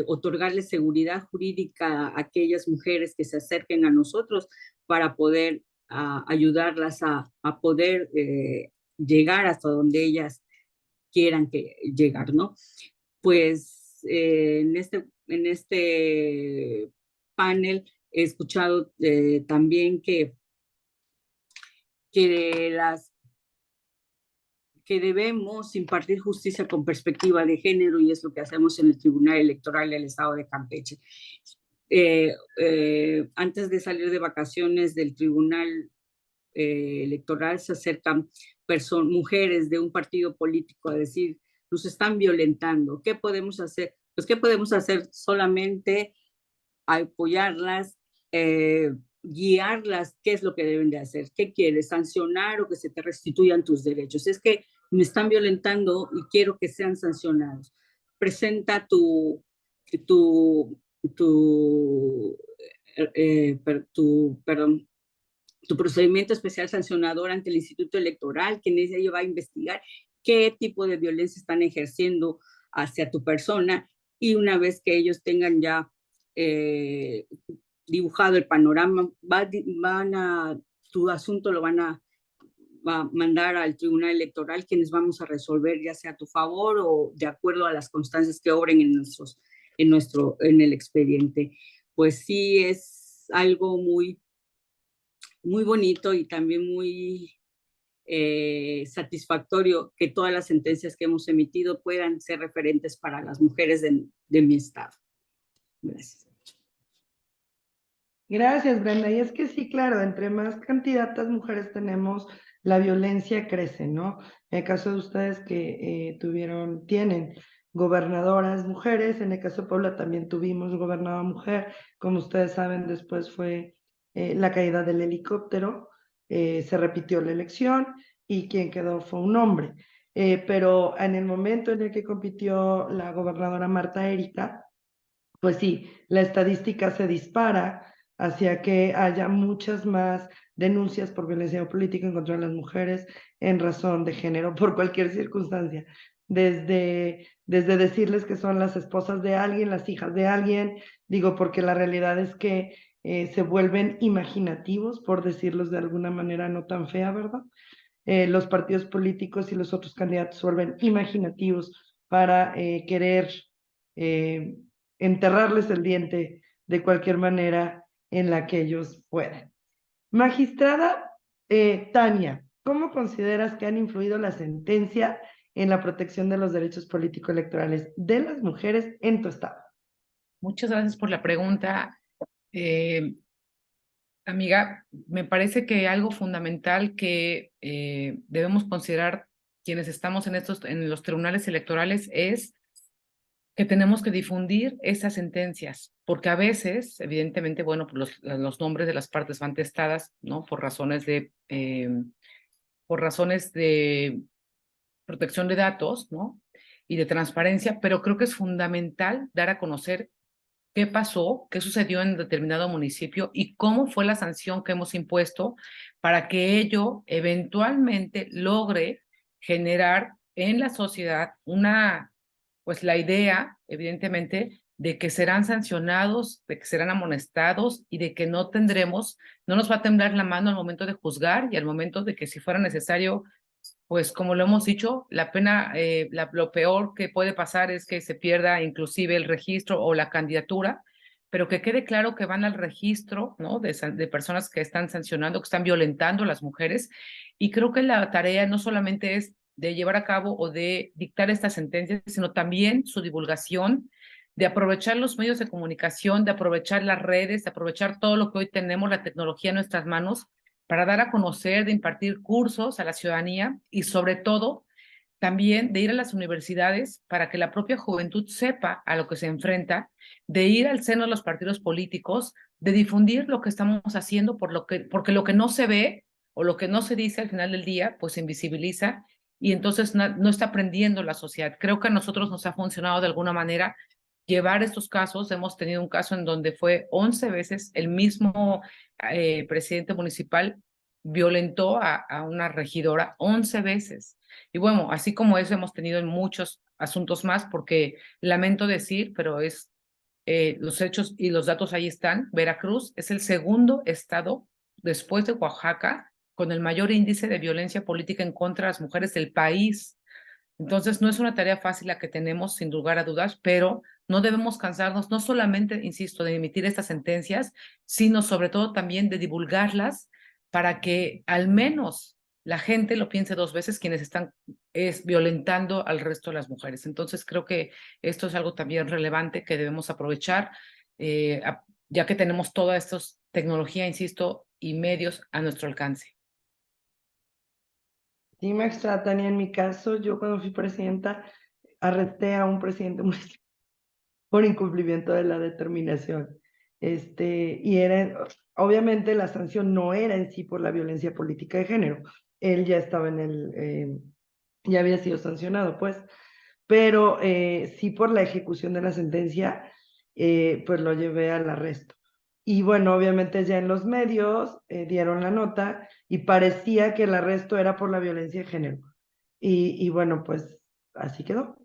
otorgarle seguridad jurídica a aquellas mujeres que se acerquen a nosotros, para poder ayudarlas a poder llegar hasta donde ellas quieran llegar, ¿no? Pues en este panel he escuchado también que debemos impartir justicia con perspectiva de género, y es lo que hacemos en el Tribunal Electoral del Estado de Campeche. Antes de salir de vacaciones del Tribunal Electoral, se acercan mujeres de un partido político a decir: nos están violentando, ¿qué podemos hacer? Pues, ¿qué podemos hacer? Solamente apoyarlas, guiarlas, qué es lo que deben de hacer, qué quieres, sancionar o que se te restituyan tus derechos. Es que me están violentando y quiero que sean sancionados. Presenta tu procedimiento especial sancionador ante el Instituto Electoral, quien va a investigar qué tipo de violencia están ejerciendo hacia tu persona, y una vez que ellos tengan ya dibujado el panorama, tu asunto lo van a mandar al Tribunal Electoral, quienes vamos a resolver ya sea a tu favor o de acuerdo a las constancias que obren en el expediente. Pues sí, es algo muy, muy bonito y también muy satisfactorio que todas las sentencias que hemos emitido puedan ser referentes para las mujeres de mi estado. Gracias. Gracias, Brenda. Y es que sí, claro, entre más candidatas mujeres tenemos, la violencia crece, ¿no? En el caso de ustedes que tienen gobernadoras mujeres, en el caso de Puebla también tuvimos gobernadora mujer, como ustedes saben, después fue la caída del helicóptero, se repitió la elección y quien quedó fue un hombre. Pero en el momento en el que compitió la gobernadora Marta Erika, pues sí, la estadística se dispara hacia que haya muchas más denuncias por violencia política en contra de las mujeres en razón de género, por cualquier circunstancia. Desde decirles que son las esposas de alguien, las hijas de alguien, digo, porque la realidad es que se vuelven imaginativos, por decirlos de alguna manera no tan fea, ¿verdad? Los partidos políticos y los otros candidatos se vuelven imaginativos para querer enterrarles el diente de cualquier manera en la que ellos puedan. Magistrada Tania, ¿cómo consideras que han influido la sentencia en la protección de los derechos político-electorales de las mujeres en tu estado? Muchas gracias por la pregunta. Amiga, me parece que algo fundamental que debemos considerar quienes estamos en los tribunales electorales es que tenemos que difundir esas sentencias, porque a veces, evidentemente, bueno, pues los nombres de las partes van testadas, ¿no? Por razones de protección de datos, ¿no? Y de transparencia, pero creo que es fundamental dar a conocer qué pasó, qué sucedió en determinado municipio y cómo fue la sanción que hemos impuesto para que ello eventualmente logre generar en la sociedad pues la idea, evidentemente, de que serán sancionados, de que serán amonestados y de que no nos va a temblar la mano al momento de juzgar y al momento de que si fuera necesario, pues como lo hemos dicho, la pena, lo peor que puede pasar es que se pierda inclusive el registro o la candidatura, pero que quede claro que van al registro, ¿no? De personas que están sancionando, que están violentando a las mujeres. Y creo que la tarea no solamente es de llevar a cabo o de dictar estas sentencias, sino también su divulgación, de aprovechar los medios de comunicación, de aprovechar las redes, de aprovechar todo lo que hoy tenemos, la tecnología en nuestras manos, para dar a conocer, de impartir cursos a la ciudadanía y sobre todo también de ir a las universidades para que la propia juventud sepa a lo que se enfrenta, de ir al seno de los partidos políticos, de difundir lo que estamos haciendo porque lo que no se ve o lo que no se dice al final del día, pues se invisibiliza y entonces no está aprendiendo la sociedad. Creo que a nosotros nos ha funcionado de alguna manera llevar estos casos. Hemos tenido un caso en donde fue 11 veces el mismo presidente municipal violentó a una regidora 11 veces. Y bueno, así como eso hemos tenido en muchos asuntos más, porque lamento decir, pero los hechos y los datos ahí están. Veracruz es el segundo estado después de Oaxaca con el mayor índice de violencia política en contra de las mujeres del país. Entonces, no es una tarea fácil la que tenemos, sin lugar a dudas, pero no debemos cansarnos, no solamente, insisto, de emitir estas sentencias, sino sobre todo también de divulgarlas para que al menos la gente lo piense dos veces quienes están violentando al resto de las mujeres. Entonces, creo que esto es algo también relevante que debemos aprovechar, ya que tenemos toda esta tecnología, insisto, y medios a nuestro alcance. Sí, maestra Tania, en mi caso, yo cuando fui presidenta, arresté a un presidente municipal por incumplimiento de la determinación. Y obviamente la sanción no era en sí por la violencia política de género. Él ya estaba ya había sido sancionado, pues, pero sí por la ejecución de la sentencia, pues lo llevé al arresto. Y bueno, obviamente ya en los medios dieron la nota y parecía que el arresto era por la violencia de género. Y bueno, pues así quedó.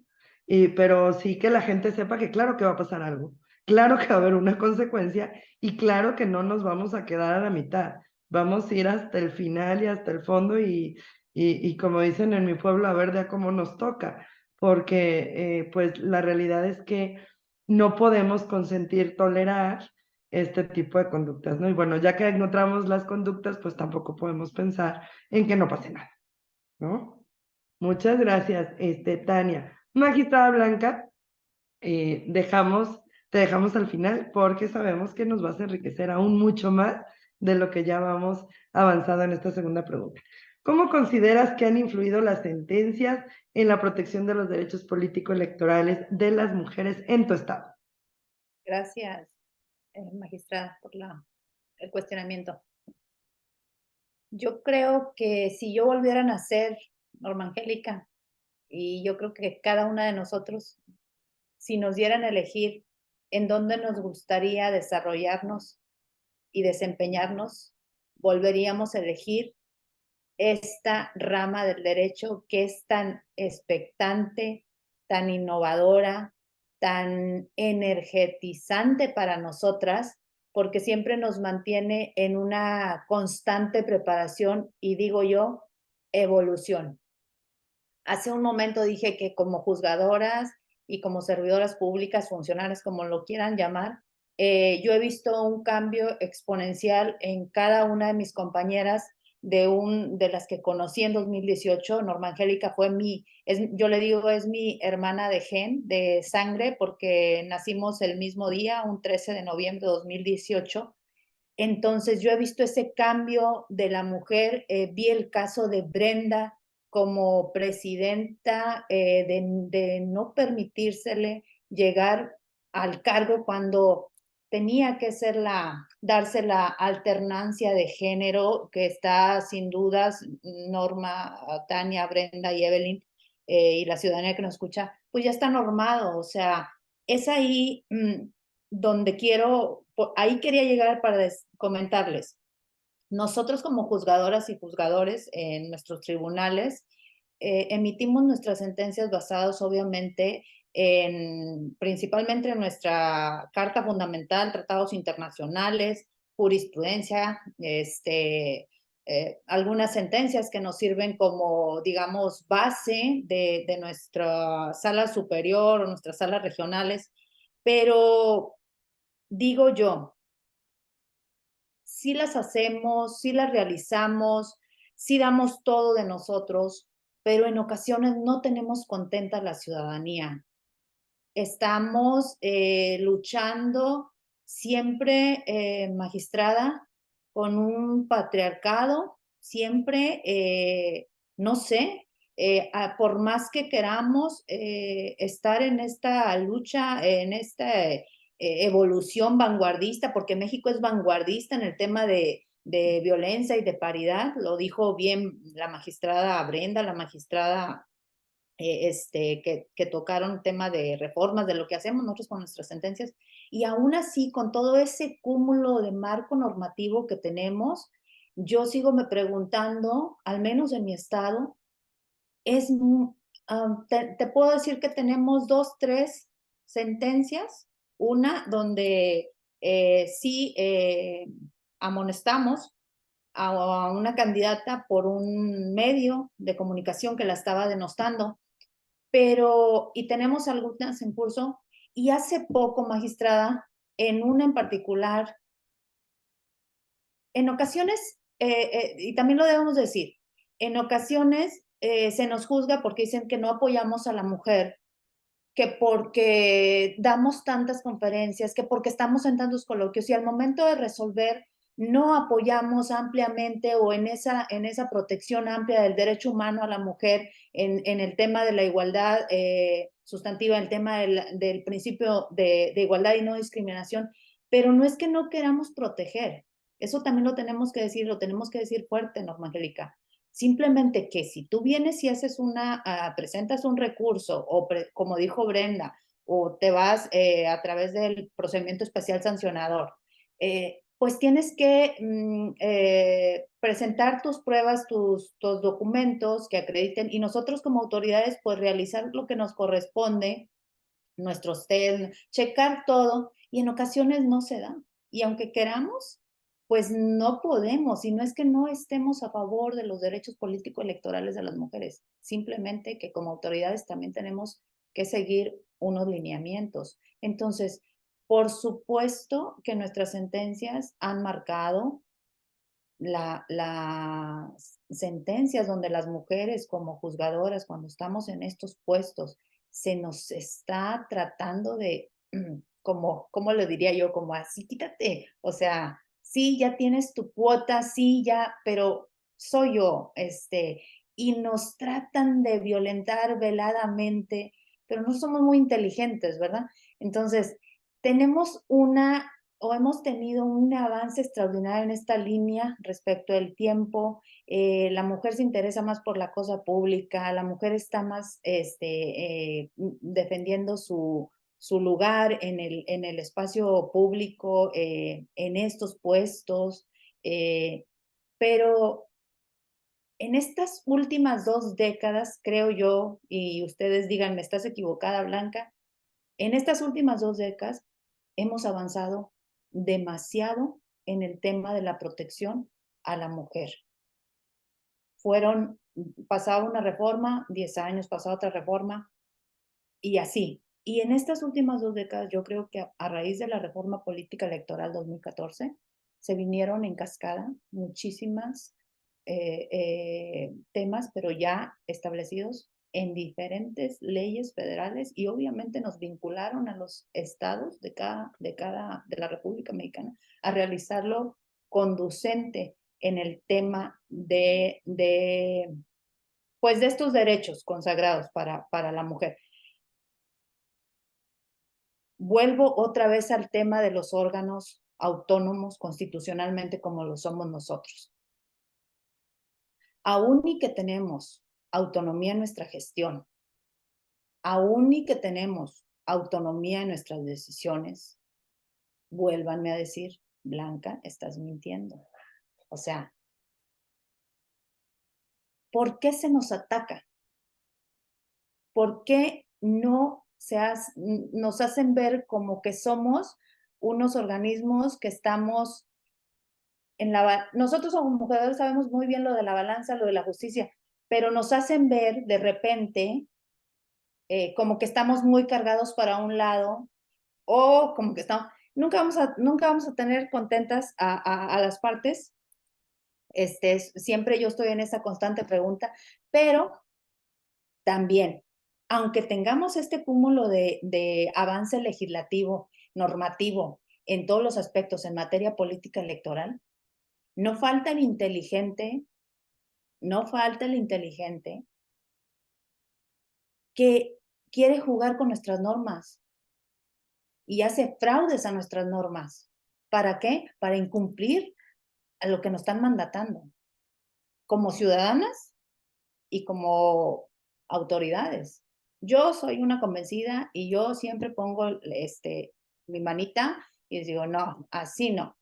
Pero sí que la gente sepa que claro que va a pasar algo, claro que va a haber una consecuencia y claro que no nos vamos a quedar a la mitad. Vamos a ir hasta el final y hasta el fondo y como dicen en mi pueblo, a ver de a cómo nos toca, porque pues la realidad es que no podemos consentir, tolerar este tipo de conductas, ¿no? Y bueno, ya que encontramos las conductas, pues tampoco podemos pensar en que no pase nada, ¿no? Muchas gracias, Tania. Magistrada Blanca, te dejamos al final porque sabemos que nos vas a enriquecer aún mucho más de lo que ya vamos avanzado en esta segunda pregunta. ¿Cómo consideras que han influido las sentencias en la protección de los derechos político-electorales de las mujeres en tu estado? Gracias, magistrada, por el cuestionamiento. Yo creo que si yo volviera a nacer, Norma Angélica, y yo creo que cada una de nosotros, si nos dieran a elegir en dónde nos gustaría desarrollarnos, y desempeñarnos, volveríamos a elegir esta rama del derecho que es tan expectante, tan innovadora, tan energetizante para nosotras, porque siempre nos mantiene en una constante preparación y digo yo, evolución. Hace un momento dije que como juzgadoras y como servidoras públicas, funcionarias, como lo quieran llamar, yo he visto un cambio exponencial en cada una de mis compañeras de las que conocí en 2018. Norma Angélica fue yo le digo, es mi hermana de gen, de sangre, porque nacimos el mismo día, un 13 de noviembre de 2018. Entonces yo he visto ese cambio de la mujer, vi el caso de Brenda como presidenta, de no permitírsele llegar al cargo cuando tenía que darse la alternancia de género, que está sin dudas Norma, Tania, Brenda y Evelyn, y la ciudadanía que nos escucha, pues ya está normado. O sea, es ahí donde ahí quería llegar para comentarles. Nosotros como juzgadoras y juzgadores en nuestros tribunales emitimos nuestras sentencias basadas obviamente principalmente en nuestra Carta Fundamental, tratados internacionales, jurisprudencia, algunas sentencias que nos sirven como, digamos, base de nuestra sala superior o nuestras salas regionales, pero digo yo, sí las hacemos, sí las realizamos, sí damos todo de nosotros, pero en ocasiones no tenemos contenta la ciudadanía. Estamos luchando siempre, magistrada, con un patriarcado, siempre, no sé, por más que queramos estar en esta lucha, en esta evolución vanguardista, porque México es vanguardista en el tema de violencia y de paridad, lo dijo bien la magistrada Brenda, la magistrada que tocaron el tema de reformas, de lo que hacemos nosotros con nuestras sentencias, y aún así, con todo ese cúmulo de marco normativo que tenemos, yo sigo me preguntando, al menos en mi estado, te puedo decir que tenemos 2, 3 sentencias, una donde sí amonestamos a una candidata por un medio de comunicación que la estaba denostando, y tenemos algunas en curso, y hace poco, magistrada, en una en particular, en ocasiones, y también lo debemos decir, en ocasiones se nos juzga porque dicen que no apoyamos a la mujer, que porque damos tantas conferencias, que porque estamos en tantos coloquios, y al momento de resolver no apoyamos ampliamente o en esa protección amplia del derecho humano a la mujer, en el tema de la igualdad sustantiva, el tema del principio de igualdad y no discriminación, pero no es que no queramos proteger, eso también lo tenemos que decir fuerte, Norma Angélica. Simplemente que si tú vienes y haces presentas un recurso, o como dijo Brenda, o te vas a través del procedimiento especial sancionador, pues tienes que presentar tus pruebas, tus documentos que acrediten, y nosotros como autoridades pues realizar lo que nos corresponde, nuestros test, checar todo, y en ocasiones no se da. Y aunque queramos, pues no podemos, y no es que no estemos a favor de los derechos político-electorales de las mujeres, simplemente que como autoridades también tenemos que seguir unos lineamientos. Entonces, por supuesto que nuestras sentencias han marcado las sentencias donde las mujeres como juzgadoras, cuando estamos en estos puestos, se nos está tratando de, ¿cómo le diría yo? Como así, quítate, o sea, sí, ya tienes tu cuota, sí, ya, pero soy yo, y nos tratan de violentar veladamente, pero no somos muy inteligentes, ¿verdad? Entonces, tenemos hemos tenido un avance extraordinario en esta línea respecto al tiempo. La mujer se interesa más por la cosa pública, la mujer está más defendiendo su su lugar en el espacio público, en estos puestos, pero en estas últimas 2 décadas, creo yo, y ustedes digan, estás equivocada, Blanca, en estas últimas 2 décadas hemos avanzado demasiado en el tema de la protección a la mujer. Pasaba una reforma, 10 años, pasaba otra reforma, y así. Y en estas últimas 2 décadas, yo creo que a raíz de la reforma política electoral 2014, se vinieron en cascada muchísimas temas, pero ya establecidos en diferentes leyes federales, y obviamente nos vincularon a los estados de la República Mexicana a realizarlo conducente en el tema pues de estos derechos consagrados para la mujer. Vuelvo otra vez al tema de los órganos autónomos constitucionalmente como lo somos nosotros. Aún y que tenemos autonomía en nuestra gestión, aún y que tenemos autonomía en nuestras decisiones, vuélvanme a decir, Blanca, estás mintiendo. O sea, ¿por qué se nos ataca? ¿Por qué no nos hacen ver como que somos unos organismos que estamos nosotros como mujeres sabemos muy bien lo de la balanza, lo de la justicia, pero nos hacen ver de repente como que estamos muy cargados para un lado, o como que nunca vamos a tener contentas a las partes. Siempre yo estoy en esa constante pregunta, pero también, aunque tengamos este cúmulo de avance legislativo, normativo, en todos los aspectos en materia política electoral, no falta el inteligente que quiere jugar con nuestras normas y hace fraudes a nuestras normas. ¿Para qué? Para incumplir a lo que nos están mandatando, como ciudadanas y como autoridades. Yo soy una convencida y yo siempre pongo mi manita y les digo, no, así no.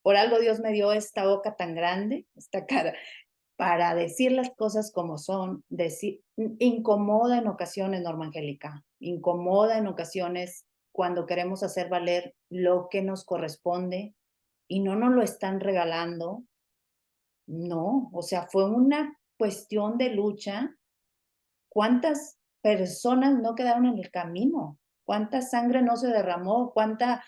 Por algo Dios me dio esta boca tan grande, esta cara, para decir las cosas como son. Incomoda en ocasiones, Norma Angélica, incomoda en ocasiones cuando queremos hacer valer lo que nos corresponde y no nos lo están regalando. No, o sea, fue una cuestión de lucha. ¿Cuántas personas no quedaron en el camino? ¿Cuánta sangre no se derramó? ¿Cuánta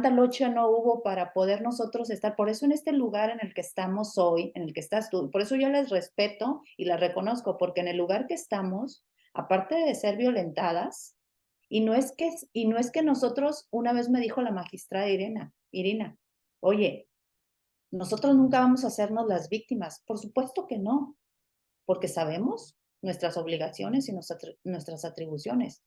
lucha no hubo para poder nosotros estar? Por eso en este lugar en el que estamos hoy, en el que estás tú, por eso yo les respeto y las reconozco, porque en el lugar que estamos, aparte de ser violentadas, y no es que nosotros, una vez me dijo la magistrada Irina, oye, nosotros nunca vamos a hacernos las víctimas. Por supuesto que no, porque sabemos nuestras obligaciones y nuestras atribuciones.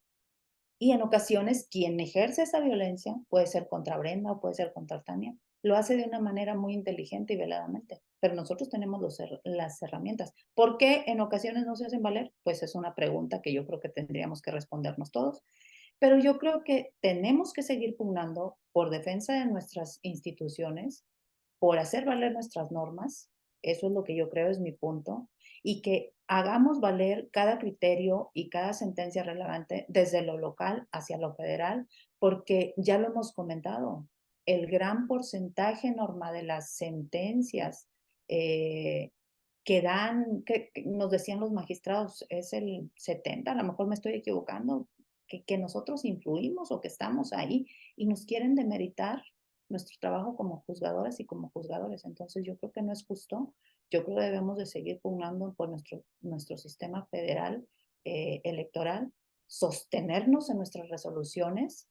Y en ocasiones quien ejerce esa violencia, puede ser contra Brenda o puede ser contra Tania, lo hace de una manera muy inteligente y veladamente, pero nosotros tenemos las herramientas. ¿Por qué en ocasiones no se hacen valer? Pues es una pregunta que yo creo que tendríamos que respondernos todos, pero yo creo que tenemos que seguir pugnando por defensa de nuestras instituciones, por hacer valer nuestras normas. Eso es lo que yo creo, es mi punto, y que hagamos valer cada criterio y cada sentencia relevante desde lo local hacia lo federal, porque ya lo hemos comentado, el gran porcentaje, Norma, de las sentencias que nos decían los magistrados, es el 70, a lo mejor me estoy equivocando, que nosotros influimos o que estamos ahí y nos quieren demeritar nuestro trabajo como juzgadoras y como juzgadores. Entonces yo creo que no es justo. Yo creo que debemos de seguir pugnando por nuestro sistema federal electoral, sostenernos en nuestras resoluciones,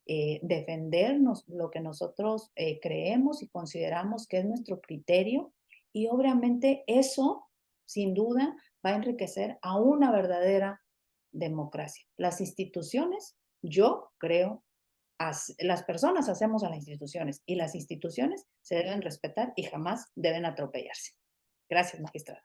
defendernos lo que nosotros creemos y consideramos que es nuestro criterio, y obviamente eso, sin duda, va a enriquecer a una verdadera democracia. Las instituciones, yo creo, las personas hacemos a las instituciones y las instituciones se deben respetar y jamás deben atropellarse. Gracias, magistrada.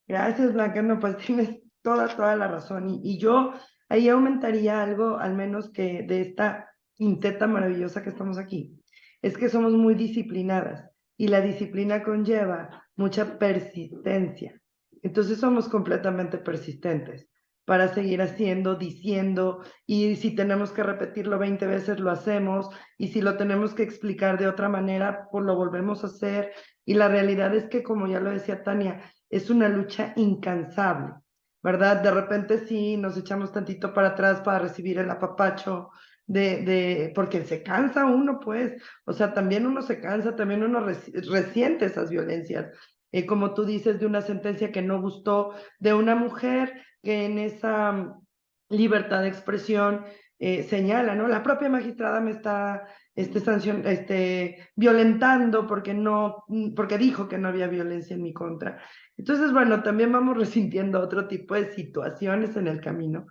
Gracias, Blanca. No, pues tienes toda la razón. Y yo ahí aumentaría algo, al menos que de esta quinteta maravillosa que estamos aquí, es que somos muy disciplinadas y la disciplina conlleva mucha persistencia. Entonces somos completamente persistentes para seguir haciendo, diciendo, y si tenemos que repetirlo 20 veces, lo hacemos, y si lo tenemos que explicar de otra manera, pues lo volvemos a hacer. Y la realidad es que, como ya lo decía Tania, es una lucha incansable, ¿verdad? De repente sí nos echamos tantito para atrás para recibir el apapacho porque se cansa uno, pues, o sea, también uno se cansa, también uno resiente esas violencias. Como tú dices, de una sentencia que no gustó, de una mujer que en esa libertad de expresión señala, ¿no? La propia magistrada me está violentando porque no, porque dijo que no había violencia en mi contra. Entonces, bueno, también vamos resintiendo otro tipo de situaciones en el camino,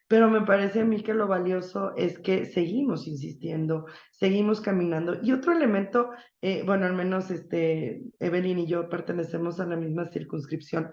pero me parece a mí que lo valioso es que seguimos insistiendo, seguimos caminando. Y otro elemento, bueno, al menos Evelyn y yo pertenecemos a la misma circunscripción,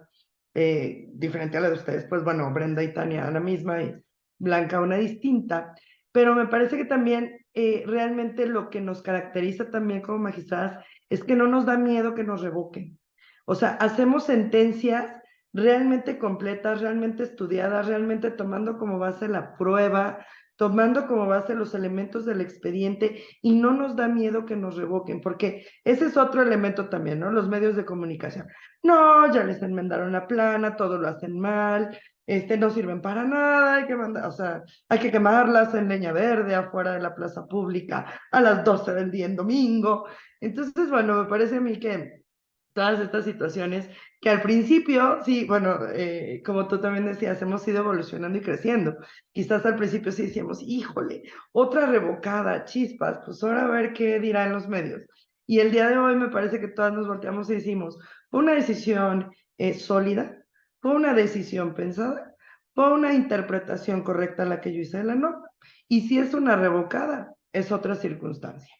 diferente a la de ustedes, pues bueno, Brenda y Tania a la misma y Blanca una distinta, pero me parece que también realmente lo que nos caracteriza también como magistradas es que no nos da miedo que nos revoquen. O sea, hacemos sentencias realmente completas, realmente estudiadas, realmente tomando como base la prueba, tomando como base los elementos del expediente y no nos da miedo que nos revoquen, porque ese es otro elemento también, ¿no? Los medios de comunicación. No, ya les enmendaron la plana, todo lo hacen mal, no sirven para nada, hay que mandar, o sea, hay que quemarlas en leña verde afuera de la plaza pública a las 12 del día en domingo. Entonces, bueno, me parece a mí que todas estas situaciones que al principio, sí, bueno, como tú también decías, hemos ido evolucionando y creciendo. Quizás al principio sí decíamos, híjole, otra revocada, chispas, pues ahora a ver qué dirán los medios. Y el día de hoy me parece que todas nos volteamos y decimos, fue una decisión sólida, fue una decisión pensada, fue una interpretación correcta la que yo hice de la norma. Y si es una revocada, es otra circunstancia.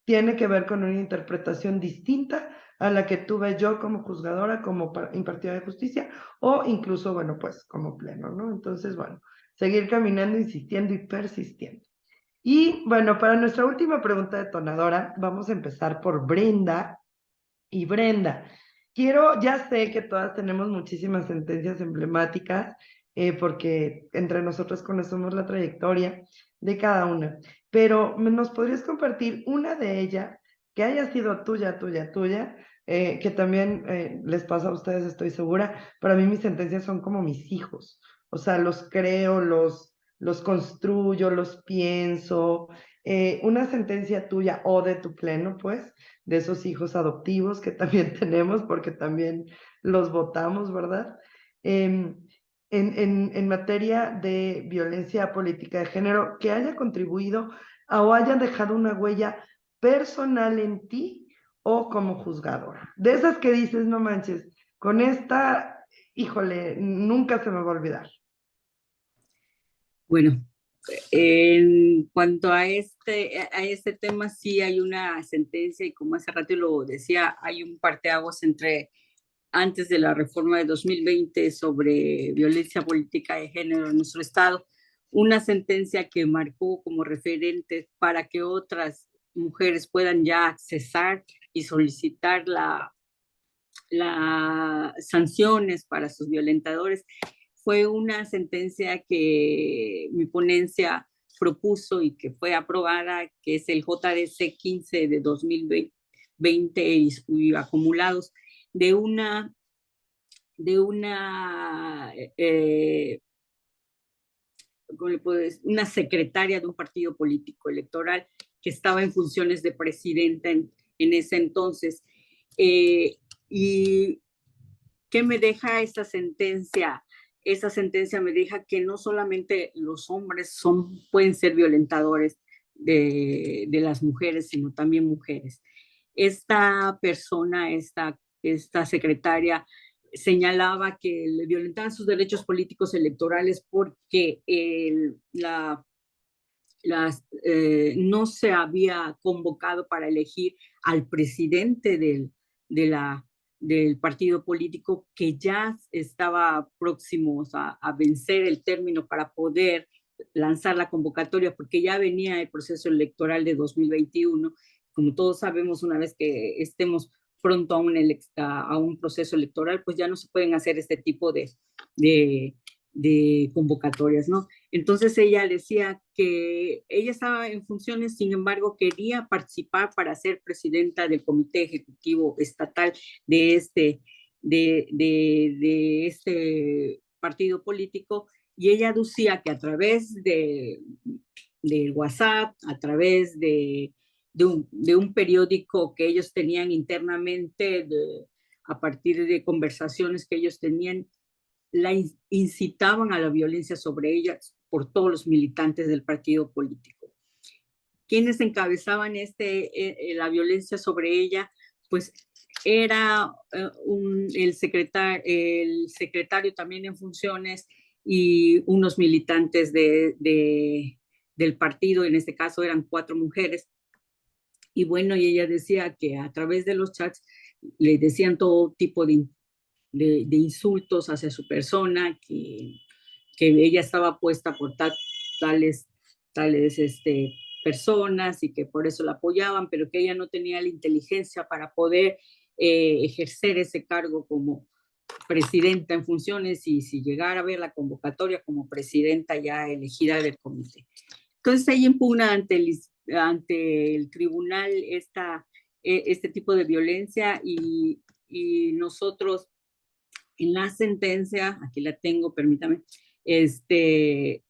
Tiene que ver con una interpretación distinta a la que tuve yo como juzgadora, como impartidora de justicia, o incluso, bueno, pues como pleno, ¿no? Entonces, bueno, seguir caminando, insistiendo y persistiendo. Y bueno, para nuestra última pregunta detonadora, vamos a empezar por Brenda. Y Brenda, ya sé que todas tenemos muchísimas sentencias emblemáticas, porque entre nosotros conocemos la trayectoria de cada una, pero ¿nos podrías compartir una de ellas que haya sido tuya, tuya, tuya, que también les pasa a ustedes, estoy segura? Para mí mis sentencias son como mis hijos, o sea, los creo, los construyo, los pienso. Una sentencia tuya o de tu pleno, pues, de esos hijos adoptivos que también tenemos, porque también los votamos, ¿verdad? En materia de violencia política de género, que haya contribuido o haya dejado una huella personal en ti o como juzgadora. De esas que dices, no manches, con esta, híjole, nunca se me va a olvidar. Bueno, en cuanto a este tema, sí hay una sentencia y como hace rato lo decía, hay un parteaguas entre antes de la reforma de 2020 sobre violencia política de género en nuestro estado, una sentencia que marcó como referente para que otras mujeres puedan ya accesar y solicitar las sanciones para sus violentadores. Fue una sentencia que mi ponencia propuso y que fue aprobada, que es el JDC 15 de 2020 y acumulados de una una secretaria de un partido político electoral que estaba en funciones de presidenta en ese entonces. ¿Y qué me deja esta sentencia? Esa sentencia me deja que no solamente los hombres pueden ser violentadores de las mujeres, sino también mujeres. Esta persona, esta secretaria, señalaba que le violentaban sus derechos políticos electorales porque no se había convocado para elegir al presidente de del partido político, que ya estaba próximos a vencer el término para poder lanzar la convocatoria, porque ya venía el proceso electoral de 2021. Como todos sabemos, una vez que estemos pronto a un proceso electoral, pues ya no se pueden hacer este tipo de convocatorias, ¿no? Entonces ella decía que ella estaba en funciones, sin embargo, quería participar para ser presidenta del Comité Ejecutivo Estatal de este partido político, y ella aducía que a través de WhatsApp, a través de un periódico que ellos tenían internamente, a partir de conversaciones que ellos tenían, la incitaban a la violencia sobre ella por todos los militantes del partido político. Quienes encabezaban la violencia sobre ella, pues era el secretario también en funciones y unos militantes del partido, en este caso eran 4 mujeres. Y bueno, y ella decía que a través de los chats le decían todo tipo de insultos hacia su persona, que ella estaba puesta por tales personas y que por eso la apoyaban, pero que ella no tenía la inteligencia para poder ejercer ese cargo como presidenta en funciones, y si llegara a ver la convocatoria como presidenta ya elegida del comité. Entonces ella impugna ante el tribunal este tipo de violencia, y nosotros en la sentencia, aquí la tengo, permítame, le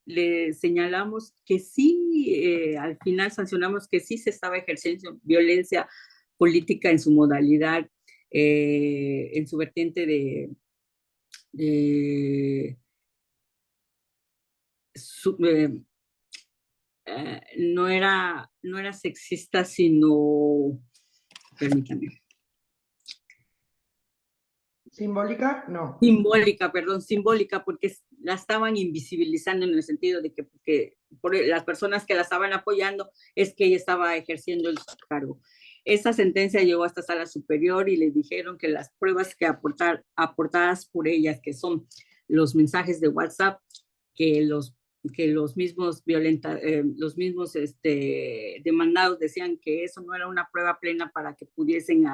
señalamos que sí, al final sancionamos que sí se estaba ejerciendo violencia política en su modalidad, en su vertiente no era sexista, sino, permítame. ¿Simbólica? No. Simbólica, porque la estaban invisibilizando, en el sentido de que por las personas que la estaban apoyando es que ella estaba ejerciendo el cargo. Esa sentencia llegó hasta sala superior y le dijeron que las pruebas aportadas por ellas, que son los mensajes de WhatsApp, que los mismos demandados decían que eso no era una prueba plena para que pudiesen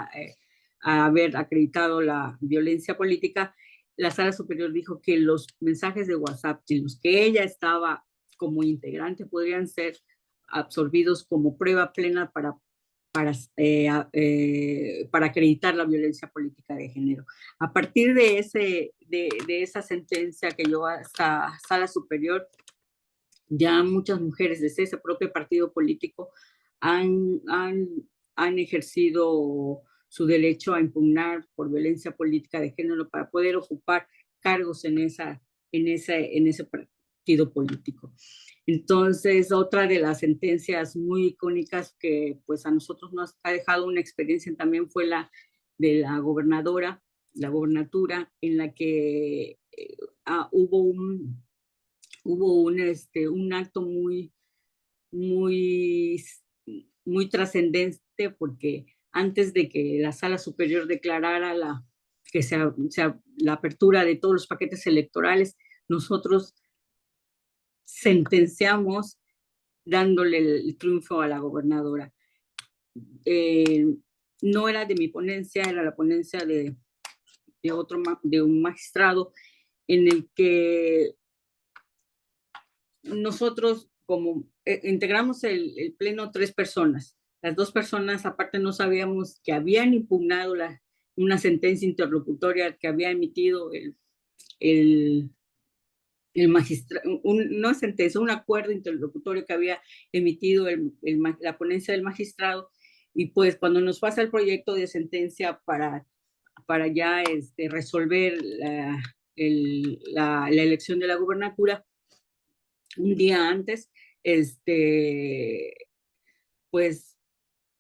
haber acreditado la violencia política. La sala superior dijo que los mensajes de WhatsApp en los que ella estaba como integrante podrían ser absorbidos como prueba plena para acreditar la violencia política de género. A partir de esa sentencia que llegó hasta sala superior, ya muchas mujeres desde ese propio partido político han ejercido su derecho a impugnar por violencia política de género para poder ocupar cargos en ese partido político. Entonces, otra de las sentencias muy icónicas que pues a nosotros nos ha dejado una experiencia también fue la de la gobernatura, en la que hubo un acto muy trascendente, porque antes de que la sala superior declarara la apertura de todos los paquetes electorales, nosotros sentenciamos dándole el triunfo a la gobernadora. No era de mi ponencia, era la ponencia de un magistrado, en el que nosotros, como integramos el pleno 3 personas, las 2 personas aparte no sabíamos que habían impugnado una sentencia interlocutoria que había emitido el magistrado, no sentencia, un acuerdo interlocutorio que había emitido la ponencia del magistrado. Y pues cuando nos pasa el proyecto de sentencia para ya resolver la elección de la gubernatura, un día antes, pues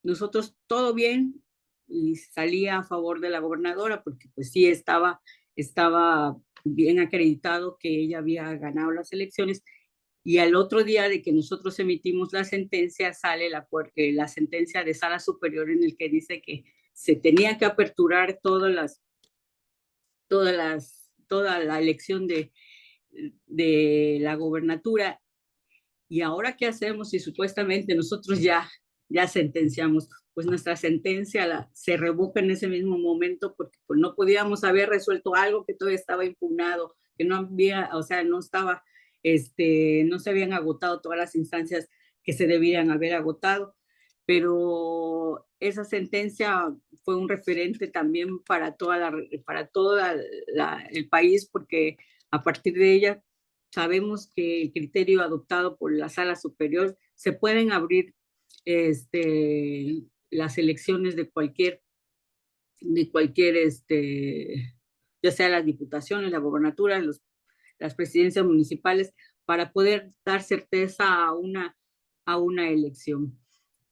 nosotros todo bien, y salía a favor de la gobernadora, porque pues sí estaba bien acreditado que ella había ganado las elecciones. Y al otro día de que nosotros emitimos la sentencia, sale la sentencia de sala superior, en el que dice que se tenía que aperturar todas toda la elección de la gobernatura. ¿Y ahora qué hacemos si supuestamente nosotros ya sentenciamos? Pues nuestra sentencia se revoca en ese mismo momento porque pues, no podíamos haber resuelto algo que todavía estaba impugnado, que no había, o sea, no estaba, no se habían agotado todas las instancias que se debían haber agotado. Pero esa sentencia fue un referente también para todo el país, porque a partir de ella sabemos que el criterio adoptado por la Sala Superior se pueden abrir las elecciones de cualquier, ya sea las diputaciones, la gobernatura, las presidencias municipales, para poder dar certeza a una elección.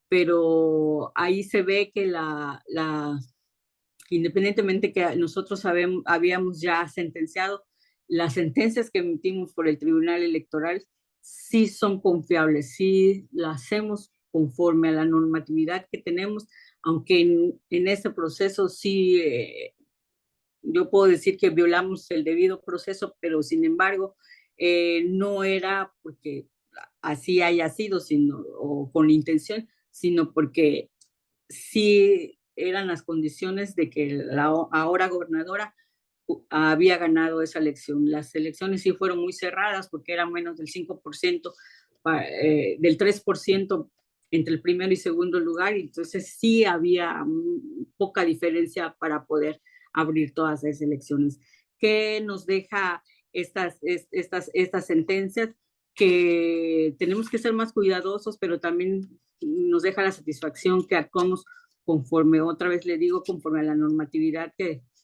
Pero ahí se ve que independientemente que nosotros habíamos ya sentenciado, las sentencias que emitimos por el Tribunal Electoral sí son confiables, sí las hacemos conforme a la normatividad que tenemos, aunque en ese proceso sí, yo puedo decir que violamos el debido proceso, pero sin embargo, no era porque así haya sido, o con intención, sino porque sí eran las condiciones de que la ahora gobernadora había ganado esa elección. Las elecciones sí fueron muy cerradas porque eran menos del 5%, del 3% entre el primero y segundo lugar, y entonces sí había poca diferencia para poder abrir todas esas elecciones. ¿Qué nos deja estas sentencias? Que tenemos que ser más cuidadosos, pero también nos deja la satisfacción que actuamos conforme, otra vez le digo, conforme a la normatividad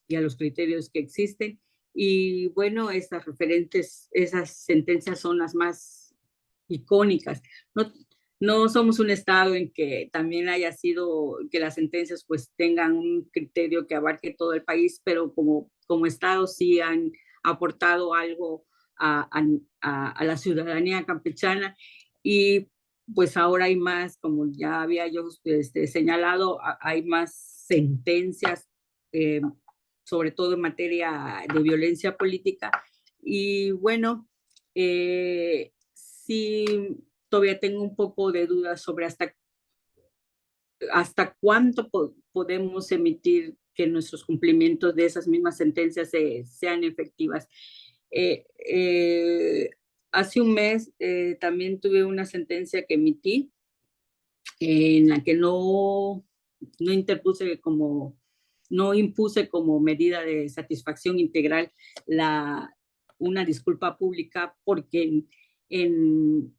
y a los criterios que existen. Y bueno, esas sentencias son las más icónicas. No somos un estado en que también haya sido, que las sentencias pues tengan un criterio que abarque todo el país, pero como estado sí han aportado algo a la ciudadanía campechana. Y pues ahora hay más, como ya había yo señalado, hay más sentencias, sobre todo en materia de violencia política. Y bueno, sí, todavía tengo un poco de dudas sobre hasta cuánto podemos emitir que nuestros cumplimientos de esas mismas sentencias sean efectivas. Hace un mes también tuve una sentencia que emití en la que no impuse como medida de satisfacción integral una disculpa pública porque en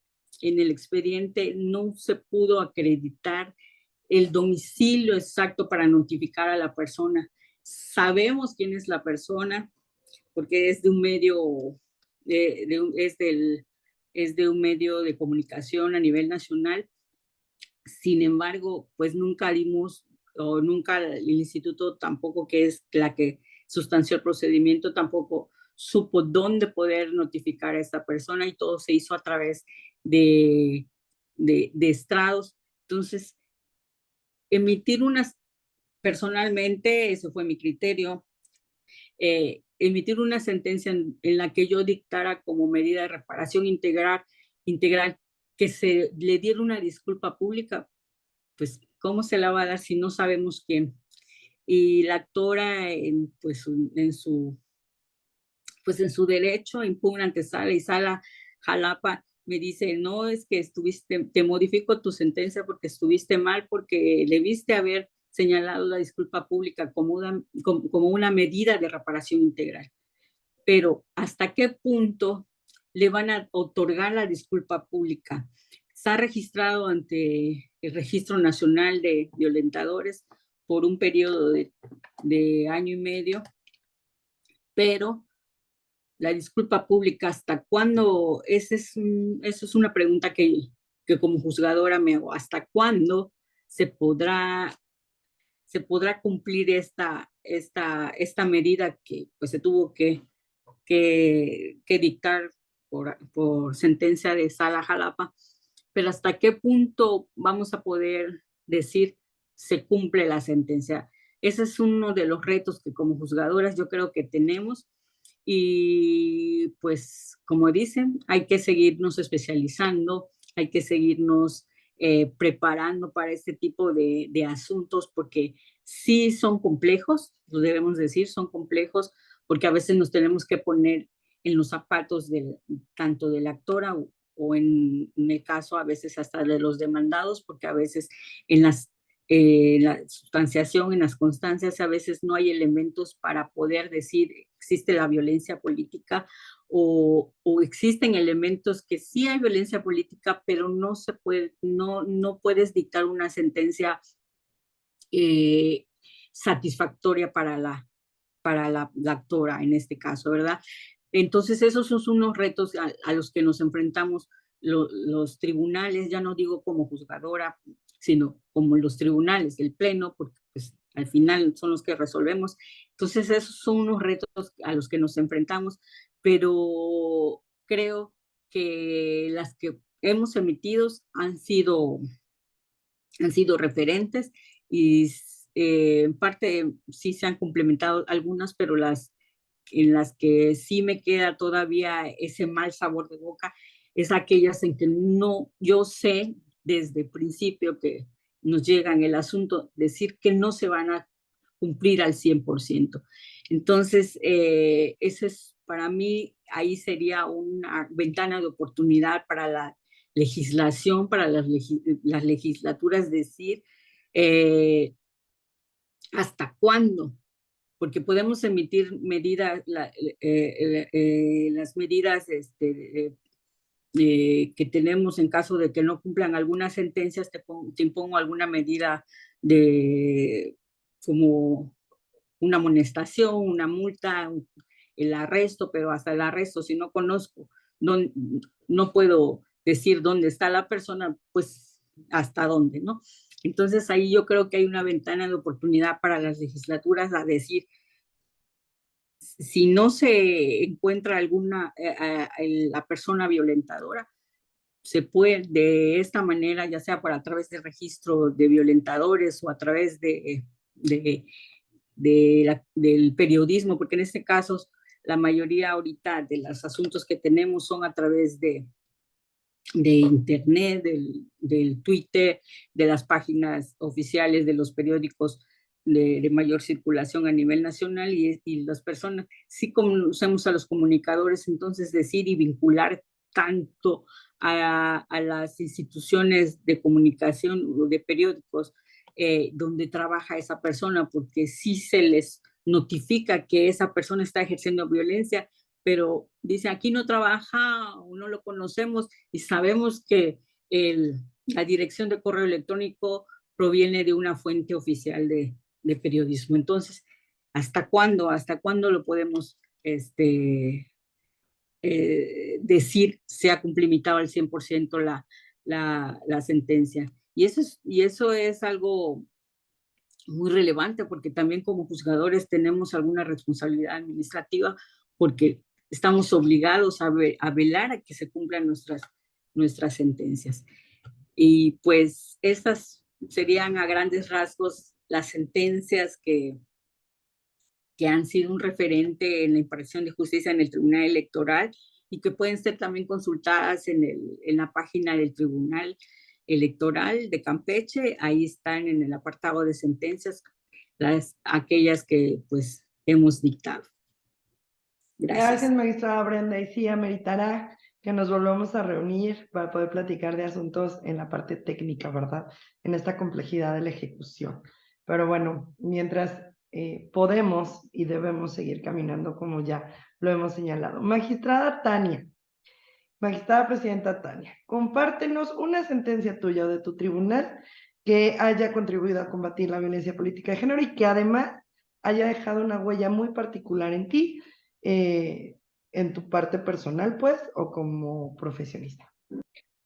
el expediente no se pudo acreditar el domicilio exacto para notificar a la persona. Sabemos quién es la persona porque es de un medio, es de un medio de comunicación a nivel nacional. Sin embargo, pues nunca dimos, o nunca el instituto tampoco, que es la que sustanció el procedimiento, tampoco supo dónde poder notificar a esta persona, y todo se hizo a través de estrados. Entonces, personalmente, ese fue mi criterio, emitir una sentencia en la que yo dictara como medida de reparación integral, que se le diera una disculpa pública, pues, ¿cómo se la va a dar si no sabemos quién? Y la actora, pues, en su derecho, impugna ante Sala, y Sala Jalapa me dice, no, es que te modifico tu sentencia porque estuviste mal, porque debiste haber señalado la disculpa pública como una medida de reparación integral. Pero ¿hasta qué punto le van a otorgar la disculpa pública? Está registrado ante el Registro Nacional de Violentadores por un periodo de año y medio, pero la disculpa pública, ¿hasta cuándo? Esa es una pregunta que como juzgadora me hago. ¿Hasta cuándo se podrá cumplir esta medida que pues se tuvo que dictar por sentencia de Sala Jalapa? Pero ¿hasta qué punto vamos a poder decir se cumple la sentencia? ese es uno de los retos que como juzgadoras yo creo que tenemos. Y pues, como dicen, hay que seguirnos especializando, hay que seguirnos preparando para este tipo de asuntos, porque sí son complejos, lo debemos decir, son complejos, porque a veces nos tenemos que poner en los zapatos tanto de la actora o en el caso a veces hasta de los demandados, porque a veces en la sustanciación, en las constancias, a veces no hay elementos para poder decir existe la violencia política o existen elementos que sí hay violencia política, pero no se puede, no puedes dictar una sentencia satisfactoria para la actora en este caso, ¿verdad? Entonces esos son unos retos a los que nos enfrentamos los tribunales, ya no digo como juzgadora, sino como los tribunales, el pleno, porque pues, al final son los que resolvemos. Entonces esos son unos retos a los que nos enfrentamos, pero creo que las que hemos emitido han sido referentes y en parte sí se han complementado algunas, pero en las que sí me queda todavía ese mal sabor de boca es aquellas en que no, yo sé desde el principio que nos llega en el asunto decir que no se van a cumplir al 100%. Entonces, ese es para mí, ahí sería una ventana de oportunidad para la legislación, para las legislaturas, decir hasta cuándo, porque podemos emitir medidas, las medidas que tenemos en caso de que no cumplan algunas sentencias, te impongo alguna medida como una amonestación, una multa, el arresto, pero hasta el arresto, si no conozco, no puedo decir dónde está la persona, pues hasta dónde, ¿no? Entonces ahí yo creo que hay una ventana de oportunidad para las legislaturas a decir, si no se encuentra la persona violentadora, se puede de esta manera, ya sea a través del registro de violentadores o a través del periodismo, porque en este caso la mayoría ahorita de los asuntos que tenemos son a través de internet, del Twitter, de las páginas oficiales de los periódicos de mayor circulación a nivel nacional y las personas, sí conocemos a los comunicadores, entonces decir y vincular tanto a las instituciones de comunicación o de periódicos donde trabaja esa persona, porque sí se les notifica que esa persona está ejerciendo violencia, pero dice, aquí no trabaja o no lo conocemos y sabemos que la dirección de correo electrónico proviene de una fuente oficial de periodismo. Entonces, ¿hasta cuándo? ¿Hasta cuándo lo podemos decir se ha cumplimentado al 100% la sentencia? Y eso es algo muy relevante porque también como juzgadores tenemos alguna responsabilidad administrativa porque estamos obligados a velar a que se cumplan nuestras sentencias. Y pues estas serían a grandes rasgos las sentencias que han sido un referente en la impartición de justicia en el Tribunal Electoral y que pueden ser también consultadas en la página del Tribunal Electoral de Campeche. Ahí están en el apartado de sentencias aquellas que pues hemos dictado. Gracias, magistrada Brenda. Y sí, ameritará que nos volvamos a reunir para poder platicar de asuntos en la parte técnica, ¿verdad? En esta complejidad de la ejecución. Pero bueno, mientras podemos y debemos seguir caminando como ya lo hemos señalado. Magistrada Tania, magistrada presidenta Tania, compártenos una sentencia tuya o de tu tribunal que haya contribuido a combatir la violencia política de género y que además haya dejado una huella muy particular en ti, en tu parte personal, pues, o como profesionista.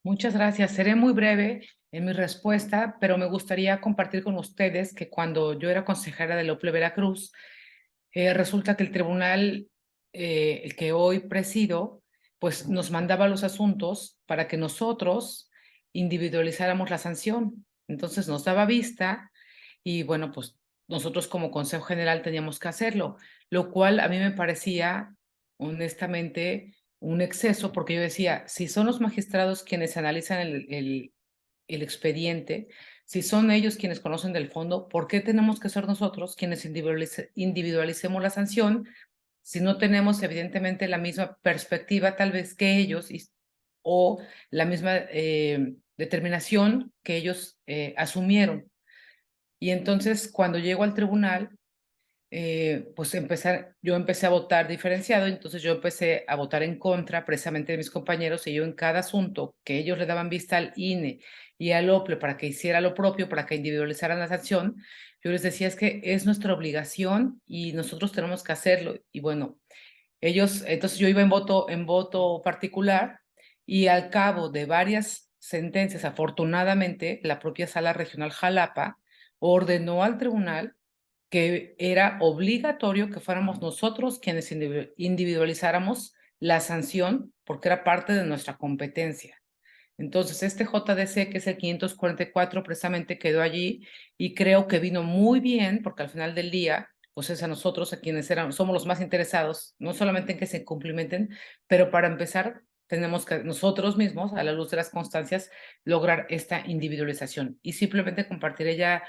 Muchas gracias. Seré muy breve en mi respuesta, pero me gustaría compartir con ustedes que cuando yo era consejera de la UPLE Veracruz, resulta que el tribunal, el que hoy presido, pues nos mandaba los asuntos para que nosotros individualizáramos la sanción. Entonces nos daba vista y bueno, pues nosotros como Consejo General teníamos que hacerlo, lo cual a mí me parecía, honestamente, un exceso, porque yo decía, si son los magistrados quienes analizan el expediente, si son ellos quienes conocen del fondo, ¿por qué tenemos que ser nosotros quienes individualicemos la sanción si no tenemos evidentemente la misma perspectiva tal vez que ellos o la misma determinación que ellos asumieron? Y entonces cuando llego al tribunal, pues yo empecé a votar diferenciado, entonces yo empecé a votar en contra precisamente de mis compañeros, y yo en cada asunto que ellos le daban vista al INE y al OPLE para que hiciera lo propio, para que individualizaran la sanción, yo les decía, es que es nuestra obligación y nosotros tenemos que hacerlo. Y bueno, entonces yo iba en voto particular, y al cabo de varias sentencias, afortunadamente, la propia Sala Regional Jalapa ordenó al tribunal que era obligatorio que fuéramos nosotros quienes individualizáramos la sanción, porque era parte de nuestra competencia. Entonces, este JDC, que es el 544, precisamente quedó allí, y creo que vino muy bien, porque al final del día, pues es a nosotros a quienes somos los más interesados, no solamente en que se cumplimenten, pero para empezar, tenemos que nosotros mismos, a la luz de las constancias, lograr esta individualización. Y simplemente compartiré ya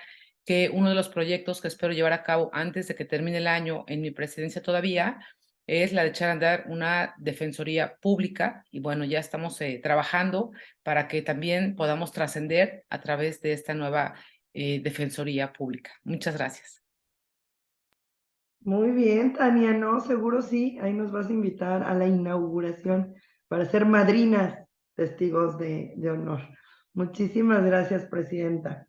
que uno de los proyectos que espero llevar a cabo antes de que termine el año en mi presidencia todavía es la de echar a andar una defensoría pública, y bueno, ya estamos trabajando para que también podamos trascender a través de esta nueva defensoría pública. Muchas gracias. Muy bien, Tania, no, seguro sí, ahí nos vas a invitar a la inauguración para ser madrinas, testigos de honor. Muchísimas gracias, presidenta.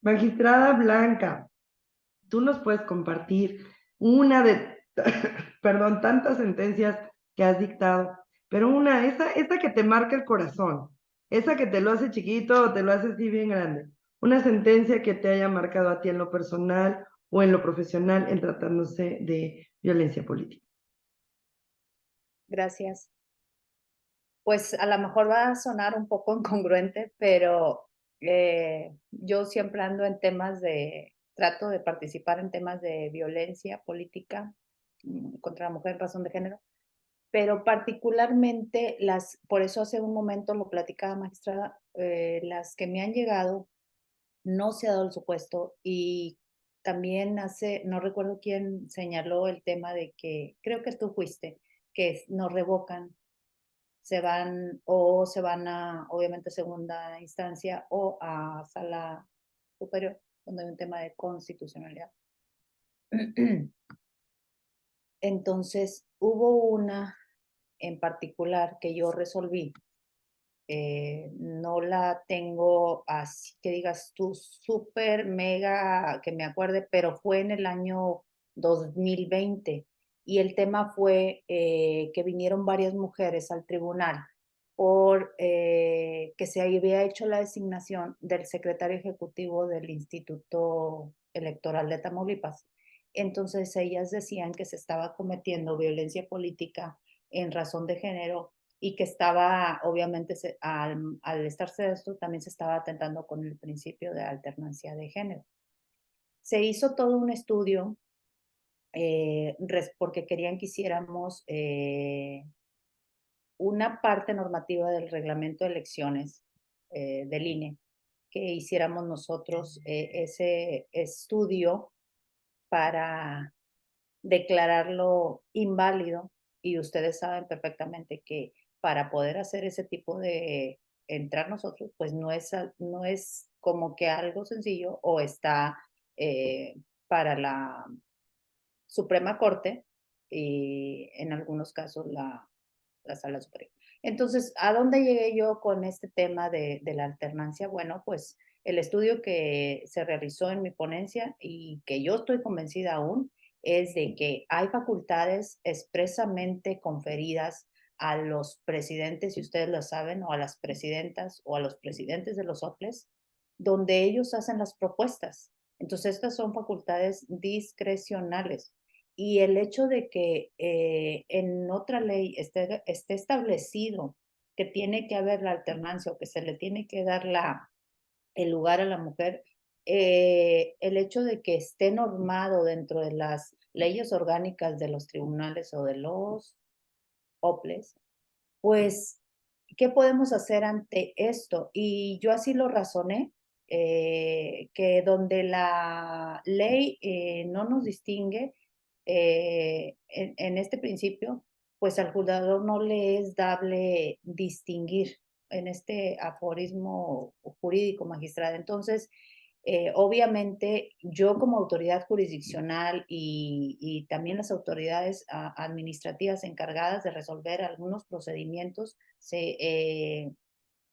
Magistrada Blanca, tú nos puedes compartir una de, perdón, tantas sentencias que has dictado, pero esa que te marca el corazón, esa que te lo hace chiquito o te lo hace así bien grande, una sentencia que te haya marcado a ti en lo personal o en lo profesional en tratándose de violencia política. Gracias. Pues a lo mejor va a sonar un poco incongruente, pero yo siempre ando en trato de participar en temas de violencia política contra la mujer en razón de género, pero particularmente por eso hace un momento lo platicaba, magistrada, las que me han llegado, no se ha dado el supuesto, y también no recuerdo quién señaló el tema de que, creo que tú fuiste, que nos revocan, se van a, obviamente, segunda instancia o a sala superior, donde hay un tema de constitucionalidad. Entonces, hubo una en particular que yo resolví. No la tengo así que digas tú súper mega que me acuerde, pero fue en el año 2020, y el tema fue que vinieron varias mujeres al tribunal por que se había hecho la designación del secretario ejecutivo del Instituto Electoral de Tamaulipas. Entonces ellas decían que se estaba cometiendo violencia política en razón de género, y que estaba, obviamente, al estarse esto, también se estaba atentando con el principio de alternancia de género. Se hizo todo un estudio porque querían que hiciéramos una parte normativa del reglamento de elecciones del INE, que hiciéramos nosotros ese estudio para declararlo inválido, y ustedes saben perfectamente que para poder hacer ese tipo de entrar nosotros, pues no es como que algo sencillo, o está para la Suprema Corte y en algunos casos la Sala Superior. Entonces, ¿a dónde llegué yo con este tema de la alternancia? Bueno, pues el estudio que se realizó en mi ponencia, y que yo estoy convencida aún, es de que hay facultades expresamente conferidas a los presidentes, si ustedes lo saben, o a las presidentas o a los presidentes de los OPLES, donde ellos hacen las propuestas. Entonces, estas son facultades discrecionales. Y el hecho de que en otra ley esté establecido que tiene que haber la alternancia, o que se le tiene que dar el lugar a la mujer, el hecho de que esté normado dentro de las leyes orgánicas de los tribunales o de los OPLES, pues, ¿qué podemos hacer ante esto? Y yo así lo razoné, que donde la ley no nos distingue en este principio, pues al juzgador no le es dable distinguir en este aforismo jurídico, magistrada. Entonces, obviamente, yo como autoridad jurisdiccional y también las autoridades administrativas encargadas de resolver algunos procedimientos que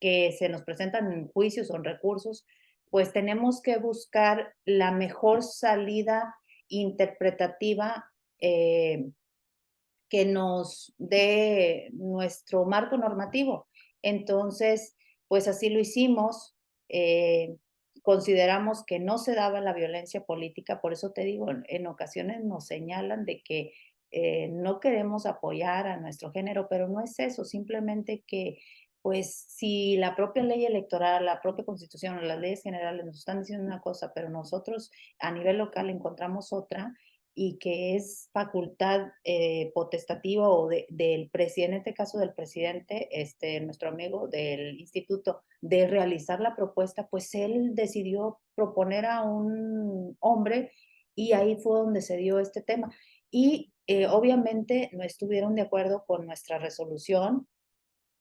se nos presentan en juicios o en recursos, pues tenemos que buscar la mejor salida interpretativa que nos dé nuestro marco normativo. Entonces, pues así lo hicimos. Consideramos que no se daba la violencia política, por eso te digo, en ocasiones nos señalan de que no queremos apoyar a nuestro género, pero no es eso, simplemente que pues si la propia ley electoral, la propia constitución o las leyes generales nos están diciendo una cosa, pero nosotros a nivel local encontramos otra, y que es facultad potestativa o del presidente, en este caso del presidente, nuestro amigo del instituto, de realizar la propuesta, pues él decidió proponer a un hombre y ahí fue donde se dio este tema. Y obviamente no estuvieron de acuerdo con nuestra resolución,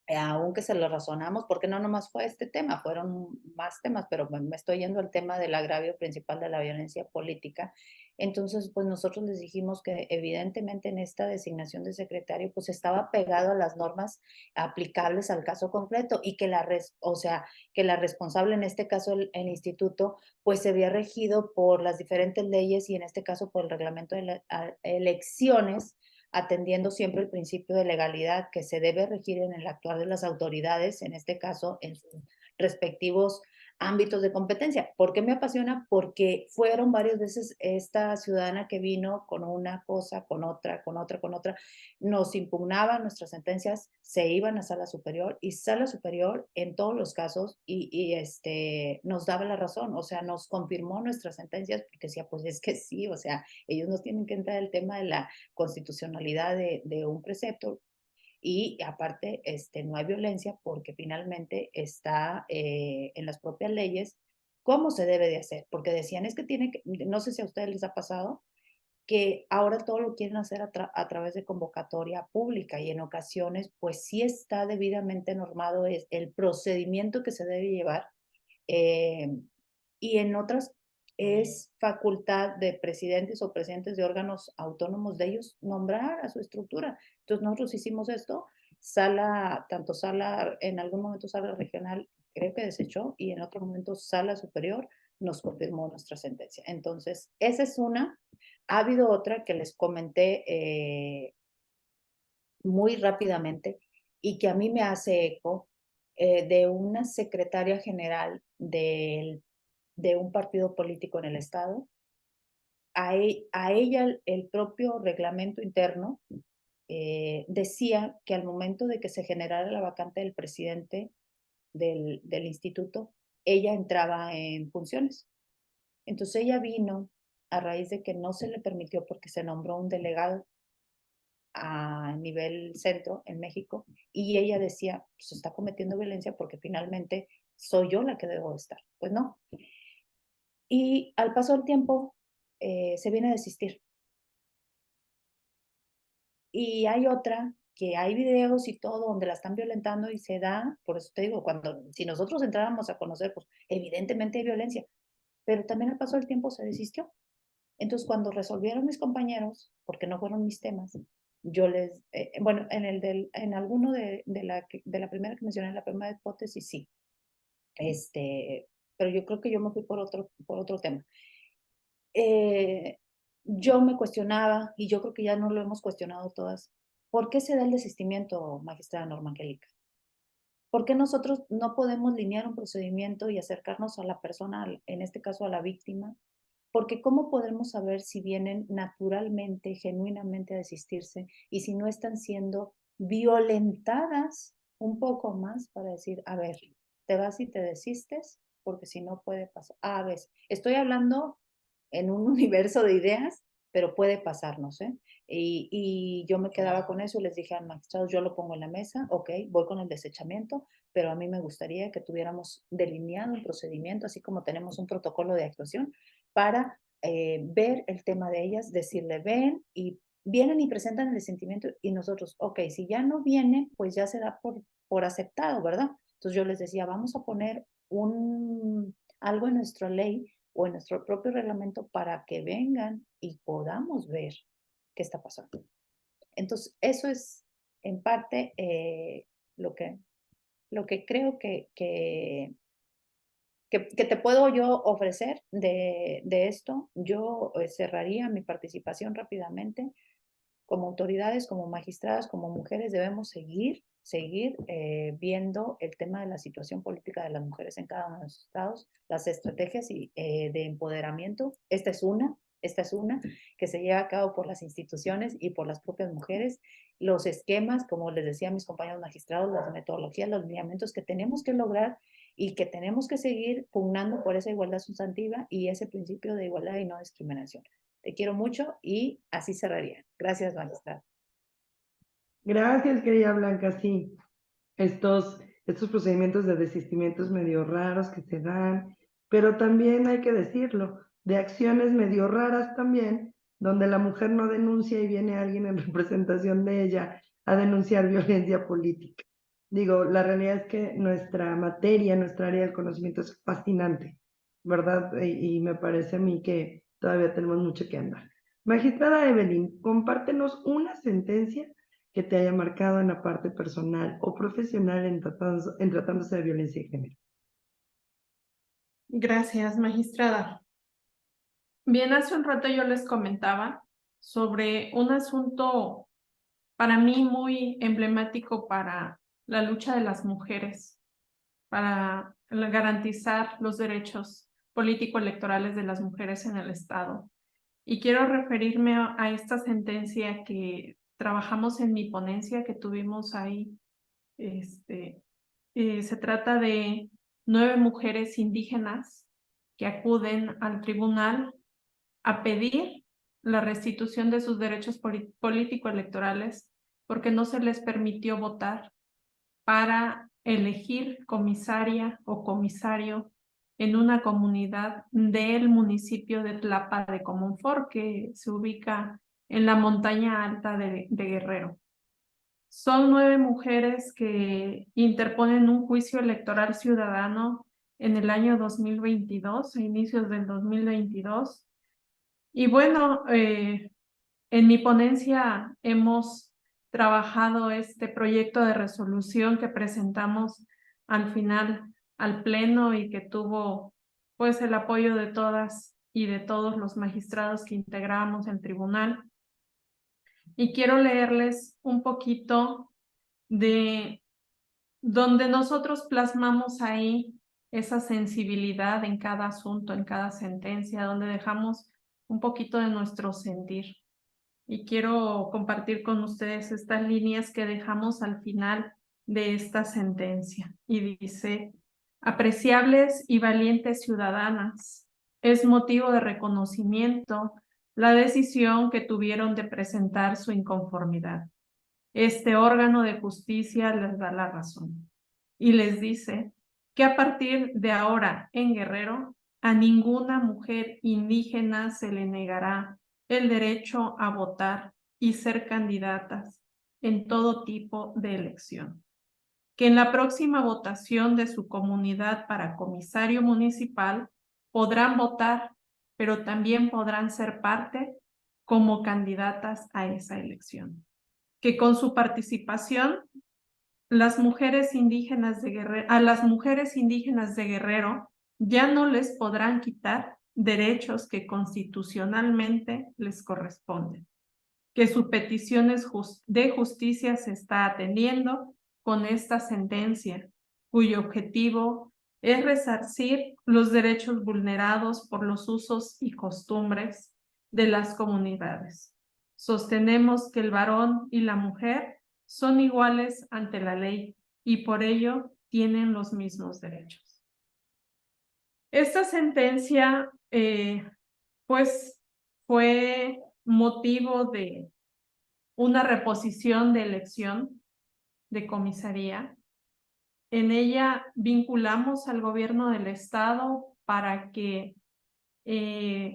aunque se lo razonamos, porque no nomás fue este tema, fueron más temas, pero me estoy yendo al tema del agravio principal de la violencia política. Entonces, pues nosotros les dijimos que evidentemente en esta designación de secretario, pues estaba pegado a las normas aplicables al caso concreto y que o sea, que la responsable, en este caso el instituto, pues se había regido por las diferentes leyes y en este caso por el reglamento de elecciones, atendiendo siempre el principio de legalidad que se debe regir en el actuar de las autoridades, en este caso en sus respectivos ámbitos de competencia. ¿Por qué me apasiona? Porque fueron varias veces esta ciudadana que vino con una cosa, con otra, con otra, con otra, nos impugnaba nuestras sentencias, se iban a sala superior y sala superior en todos los casos nos daba la razón, o sea, nos confirmó nuestras sentencias porque decía, pues es que sí, o sea, ellos nos tienen que entrar el tema de la constitucionalidad de un precepto y aparte no hay violencia porque finalmente está en las propias leyes cómo se debe de hacer, porque decían es que tiene que, no sé si a ustedes les ha pasado, que ahora todo lo quieren hacer a través de convocatoria pública y en ocasiones pues sí está debidamente normado es el procedimiento que se debe llevar eh, y en otras es facultad de presidentes o presidentes de órganos autónomos de ellos nombrar a su estructura. Entonces nosotros hicimos esto, tanto sala, en algún momento sala regional creo que desechó y en otro momento sala superior nos confirmó nuestra sentencia. Entonces, esa es una. Ha habido otra que les comenté muy rápidamente y que a mí me hace eco de una secretaria general de un partido político en el Estado. A ella el propio reglamento interno decía que al momento de que se generara la vacante del presidente del instituto, ella entraba en funciones. Entonces ella vino a raíz de que no se le permitió porque se nombró un delegado a nivel centro en México y ella decía, pues está cometiendo violencia porque finalmente soy yo la que debo estar. Pues no. Y al paso del tiempo se viene a desistir. Y hay otra que hay videos y todo donde la están violentando y se da, por eso te digo, si nosotros entráramos a conocer, pues evidentemente hay violencia, pero también al paso del tiempo se desistió. Entonces, cuando resolvieron mis compañeros, porque no fueron mis temas, yo bueno, en alguno de la primera que mencioné, la primera hipótesis, sí. Pero yo creo que yo me fui por otro tema. Yo me cuestionaba, y yo creo que ya no lo hemos cuestionado todas, ¿por qué se da el desistimiento, magistrada Norma Angélica? ¿Por qué nosotros no podemos linear un procedimiento y acercarnos a la persona, en este caso a la víctima? Porque ¿cómo podemos saber si vienen naturalmente, genuinamente a desistirse y si no están siendo violentadas un poco más para decir, a ver, te vas y te desistes porque si no puede pasar. A veces, estoy hablando en un universo de ideas, pero puede pasarnos, ¿eh? Y yo me quedaba con eso y les dije al magistrado, yo lo pongo en la mesa, ok, voy con el desechamiento, pero a mí me gustaría que tuviéramos delineado un procedimiento, así como tenemos un protocolo de actuación, para ver el tema de ellas, decirle, ven, y vienen y presentan el sentimiento, y nosotros, ok, si ya no vienen, pues ya se da por aceptado, ¿verdad? Entonces yo les decía, vamos a poner algo en nuestra ley o en nuestro propio reglamento para que vengan y podamos ver qué está pasando. Entonces, eso es en parte lo que creo que te puedo yo ofrecer de esto. Yo cerraría mi participación rápidamente. Como autoridades, como magistradas, como mujeres, debemos seguir viendo el tema de la situación política de las mujeres en cada uno de los estados, las estrategias de empoderamiento. Esta es una que se lleva a cabo por las instituciones y por las propias mujeres. Los esquemas, como les decía a mis compañeros magistrados, las metodologías, los lineamientos que tenemos que lograr y que tenemos que seguir pugnando por esa igualdad sustantiva y ese principio de igualdad y no discriminación. Te quiero mucho y así cerraría. Gracias, magistrada. Gracias, querida Blanca. Sí, estos procedimientos de desistimientos medio raros que se dan, pero también hay que decirlo, de acciones medio raras también, donde la mujer no denuncia y viene alguien en representación de ella a denunciar violencia política. Digo, la realidad es que nuestra materia, nuestra área del conocimiento es fascinante, ¿verdad? Y me parece a mí que todavía tenemos mucho que andar. Magistrada Evelyn, compártenos una sentencia que te haya marcado en la parte personal o profesional en tratándose de violencia de género. Gracias, magistrada. Bien, hace un rato yo les comentaba sobre un asunto para mí muy emblemático para la lucha de las mujeres, para garantizar los derechos político-electorales de las mujeres en el Estado. Y quiero referirme a esta sentencia que trabajamos en mi ponencia que tuvimos ahí. Se trata de 9 mujeres indígenas que acuden al tribunal a pedir la restitución de sus derechos político-electorales porque no se les permitió votar para elegir comisaria o comisario en una comunidad del municipio de Tlapa de Comonfort, que se ubica en la montaña alta de Guerrero. Son 9 mujeres que interponen un juicio electoral ciudadano en el año 2022, a inicios del 2022. Y bueno, en mi ponencia hemos trabajado este proyecto de resolución que presentamos al final al Pleno y que tuvo pues el apoyo de todas y de todos los magistrados que integramos el tribunal. Y quiero leerles un poquito de donde nosotros plasmamos ahí esa sensibilidad en cada asunto, en cada sentencia, donde dejamos un poquito de nuestro sentir. Y quiero compartir con ustedes estas líneas que dejamos al final de esta sentencia. Y dice, apreciables y valientes ciudadanas, es motivo de reconocimiento la decisión que tuvieron de presentar su inconformidad. Este órgano de justicia les da la razón y les dice que a partir de ahora en Guerrero a ninguna mujer indígena se le negará el derecho a votar y ser candidatas en todo tipo de elección. Que en la próxima votación de su comunidad para comisario municipal podrán votar, pero también podrán ser parte como candidatas a esa elección. Que con su participación a las mujeres indígenas de Guerrero ya no les podrán quitar derechos que constitucionalmente les corresponden. Que su petición de justicia se está atendiendo con esta sentencia, cuyo objetivo es resarcir los derechos vulnerados por los usos y costumbres de las comunidades. Sostenemos que el varón y la mujer son iguales ante la ley y por ello tienen los mismos derechos. Esta sentencia, pues, fue motivo de una reposición de elección de comisaría. En ella vinculamos al gobierno del estado para que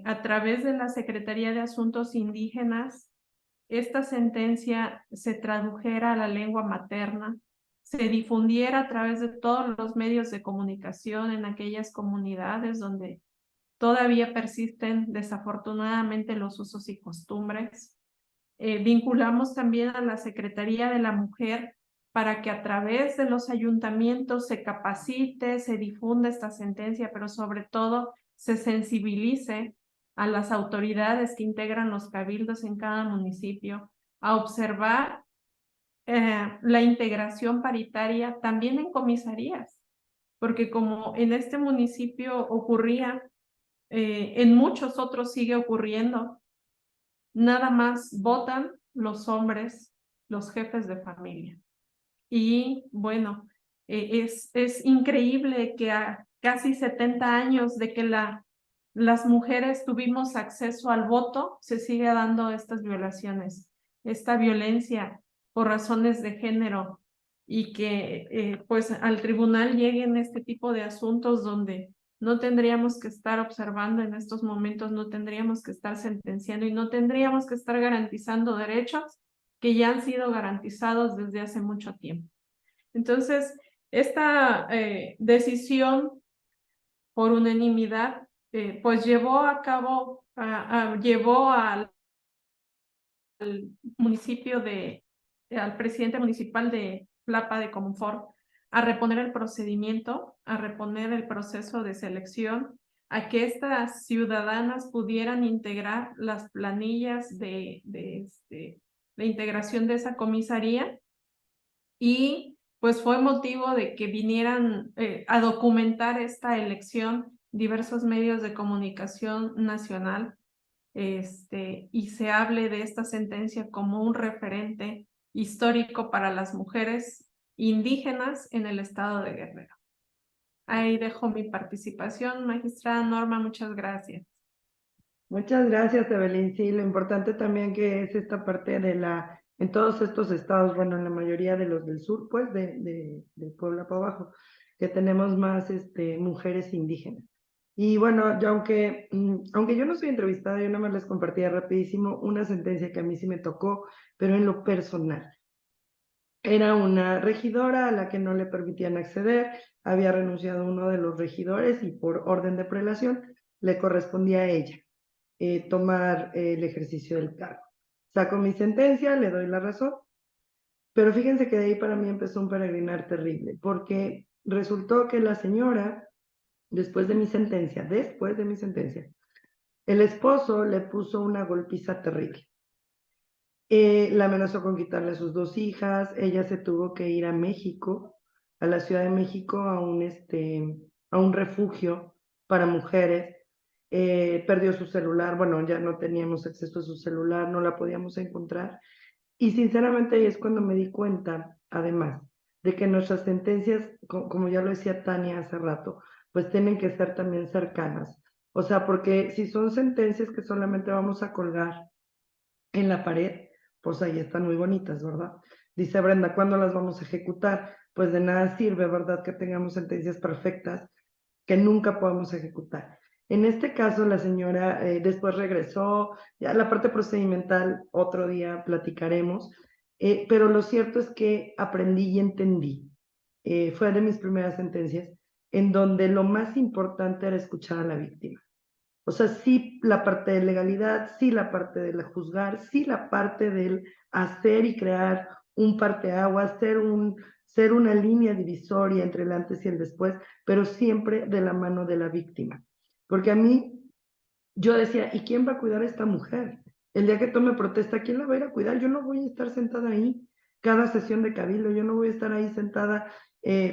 a través de la Secretaría de Asuntos Indígenas esta sentencia se tradujera a la lengua materna, se difundiera a través de todos los medios de comunicación en aquellas comunidades donde todavía persisten desafortunadamente los usos y costumbres. Vinculamos también a la Secretaría de la Mujer para que a través de los ayuntamientos se capacite, se difunda esta sentencia, pero sobre todo se sensibilice a las autoridades que integran los cabildos en cada municipio a observar la integración paritaria también en comisarías, porque como en este municipio ocurría, en muchos otros sigue ocurriendo, nada más votan los hombres, los jefes de familia. Y bueno, es increíble que a casi 70 años de que las mujeres tuvimos acceso al voto, se sigue dando estas violaciones, esta violencia por razones de género, y que pues al tribunal lleguen este tipo de asuntos donde no tendríamos que estar observando en estos momentos, no tendríamos que estar sentenciando y no tendríamos que estar garantizando derechos que ya han sido garantizados desde hace mucho tiempo. Entonces, esta decisión por unanimidad, pues llevó a cabo, llevó al municipio al presidente municipal de Tlapa de Comonfort a reponer el procedimiento, a reponer el proceso de selección, a que estas ciudadanas pudieran integrar las planillas de integración de esa comisaría, y pues fue motivo de que vinieran a documentar esta elección diversos medios de comunicación nacional, y se hable de esta sentencia como un referente histórico para las mujeres indígenas en el estado de Guerrero. Ahí dejo mi participación, magistrada Norma, muchas gracias. Muchas gracias, Evelyn. Sí, lo importante también que es esta parte en todos estos estados, bueno, en la mayoría de los del sur, pues, de Puebla para abajo, que tenemos más mujeres indígenas. Y bueno, yo aunque yo no soy entrevistada, yo nada más les compartía rapidísimo una sentencia que a mí sí me tocó, pero en lo personal. Era una regidora a la que no le permitían acceder, había renunciado uno de los regidores y por orden de prelación le correspondía a ella tomar el ejercicio del cargo. Saco mi sentencia, le doy la razón, pero fíjense que de ahí para mí empezó un peregrinar terrible, porque resultó que la señora, después de mi sentencia, el esposo le puso una golpiza terrible. La amenazó con quitarle a sus 2 hijas, ella se tuvo que ir a México, a la Ciudad de México, a un refugio para mujeres. Perdió su celular, bueno, ya no teníamos acceso a su celular, no la podíamos encontrar. Y sinceramente ahí es cuando me di cuenta, además, de que nuestras sentencias, como ya lo decía Tania hace rato, pues tienen que ser también cercanas. O sea, porque si son sentencias que solamente vamos a colgar en la pared, pues ahí están muy bonitas, ¿verdad? Dice Brenda, ¿cuándo las vamos a ejecutar? Pues de nada sirve, ¿verdad? Que tengamos sentencias perfectas que nunca podamos ejecutar. En este caso, la señora después regresó, ya la parte procedimental otro día platicaremos, pero lo cierto es que aprendí y entendí, fue de mis primeras sentencias, en donde lo más importante era escuchar a la víctima. O sea, sí la parte de legalidad, sí la parte del juzgar, sí la parte del hacer y crear un parteaguas, ser una línea divisoria entre el antes y el después, pero siempre de la mano de la víctima. Porque a mí, yo decía, ¿y quién va a cuidar a esta mujer? El día que tome protesta, ¿quién la va a ir a cuidar? Yo no voy a estar sentada ahí cada sesión de cabildo, yo no voy a estar ahí sentada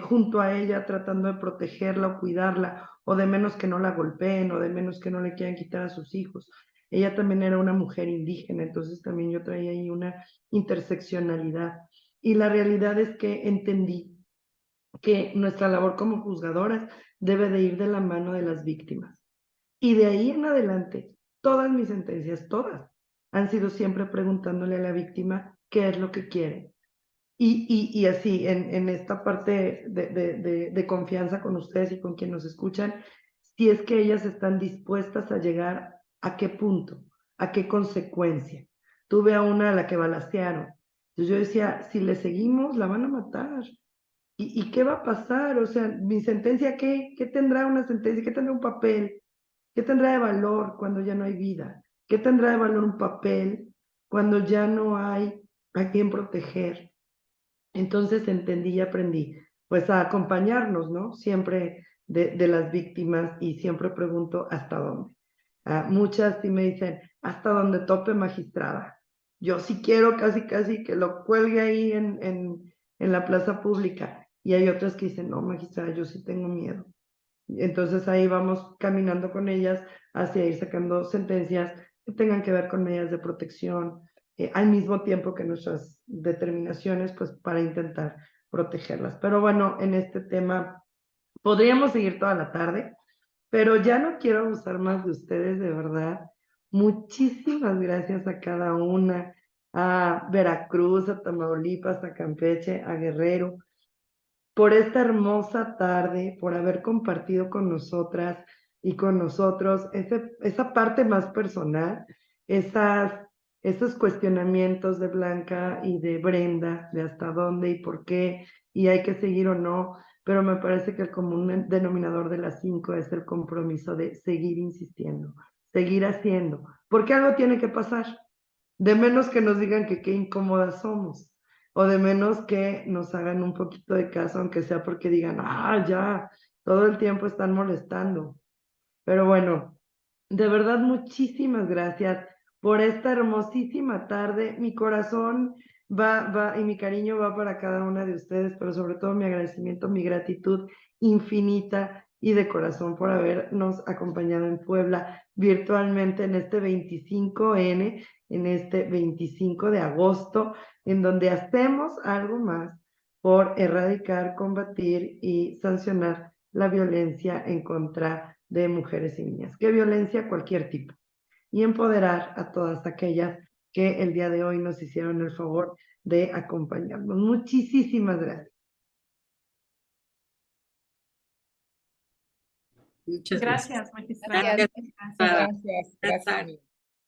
junto a ella tratando de protegerla o cuidarla, o de menos que no la golpeen, o de menos que no le quieran quitar a sus hijos. Ella también era una mujer indígena, entonces también yo traía ahí una interseccionalidad. Y la realidad es que entendí que nuestra labor como juzgadoras debe de ir de la mano de las víctimas. Y de ahí en adelante, todas mis sentencias, todas, han sido siempre preguntándole a la víctima qué es lo que quiere. Y así, en esta parte de confianza con ustedes y con quienes nos escuchan, si es que ellas están dispuestas a llegar a qué punto, a qué consecuencia. Tuve a una a la que balacearon. Entonces yo decía, si le seguimos, la van a matar. ¿Y qué va a pasar? O sea, mi sentencia, ¿qué tendrá una sentencia? ¿Qué tendrá un papel? ¿Qué tendrá de valor cuando ya no hay vida? ¿Qué tendrá de valor un papel cuando ya no hay a quien proteger? Entonces entendí y aprendí, pues a acompañarnos, ¿no? Siempre de las víctimas y siempre pregunto hasta dónde. Muchas sí me dicen, hasta donde tope, magistrada. Yo sí quiero casi que lo cuelgue ahí en la plaza pública. Y hay otras que dicen, no, magistrada, yo sí tengo miedo. Entonces ahí vamos caminando con ellas hacia ir sacando sentencias que tengan que ver con medidas de protección, al mismo tiempo que nuestras determinaciones, pues para intentar protegerlas. Pero bueno, en este tema podríamos seguir toda la tarde, pero ya no quiero abusar más de ustedes, de verdad. Muchísimas gracias a cada una, a Veracruz, a Tamaulipas, a Campeche, a Guerrero, por esta hermosa tarde, por haber compartido con nosotras y con nosotros esa parte más personal, esos cuestionamientos de Blanca y de Brenda, de hasta dónde y por qué, y hay que seguir o no, pero me parece que el común denominador de las 5 es el compromiso de seguir insistiendo, seguir haciendo, porque algo tiene que pasar, de menos que nos digan que qué incómodas somos o de menos que nos hagan un poquito de caso, aunque sea porque digan, ya, todo el tiempo están molestando. Pero bueno, de verdad, muchísimas gracias por esta hermosísima tarde. Mi corazón va y mi cariño va para cada una de ustedes, pero sobre todo mi agradecimiento, mi gratitud infinita y de corazón por habernos acompañado en Puebla virtualmente en este 25N, en este 25 de agosto, en donde hacemos algo más por erradicar, combatir y sancionar la violencia en contra de mujeres y niñas. ¿Qué violencia? Cualquier tipo. Y empoderar a todas aquellas que el día de hoy nos hicieron el favor de acompañarnos. Muchísimas gracias. Muchas Gracias, magistrada. Gracias. Gracias, gracias.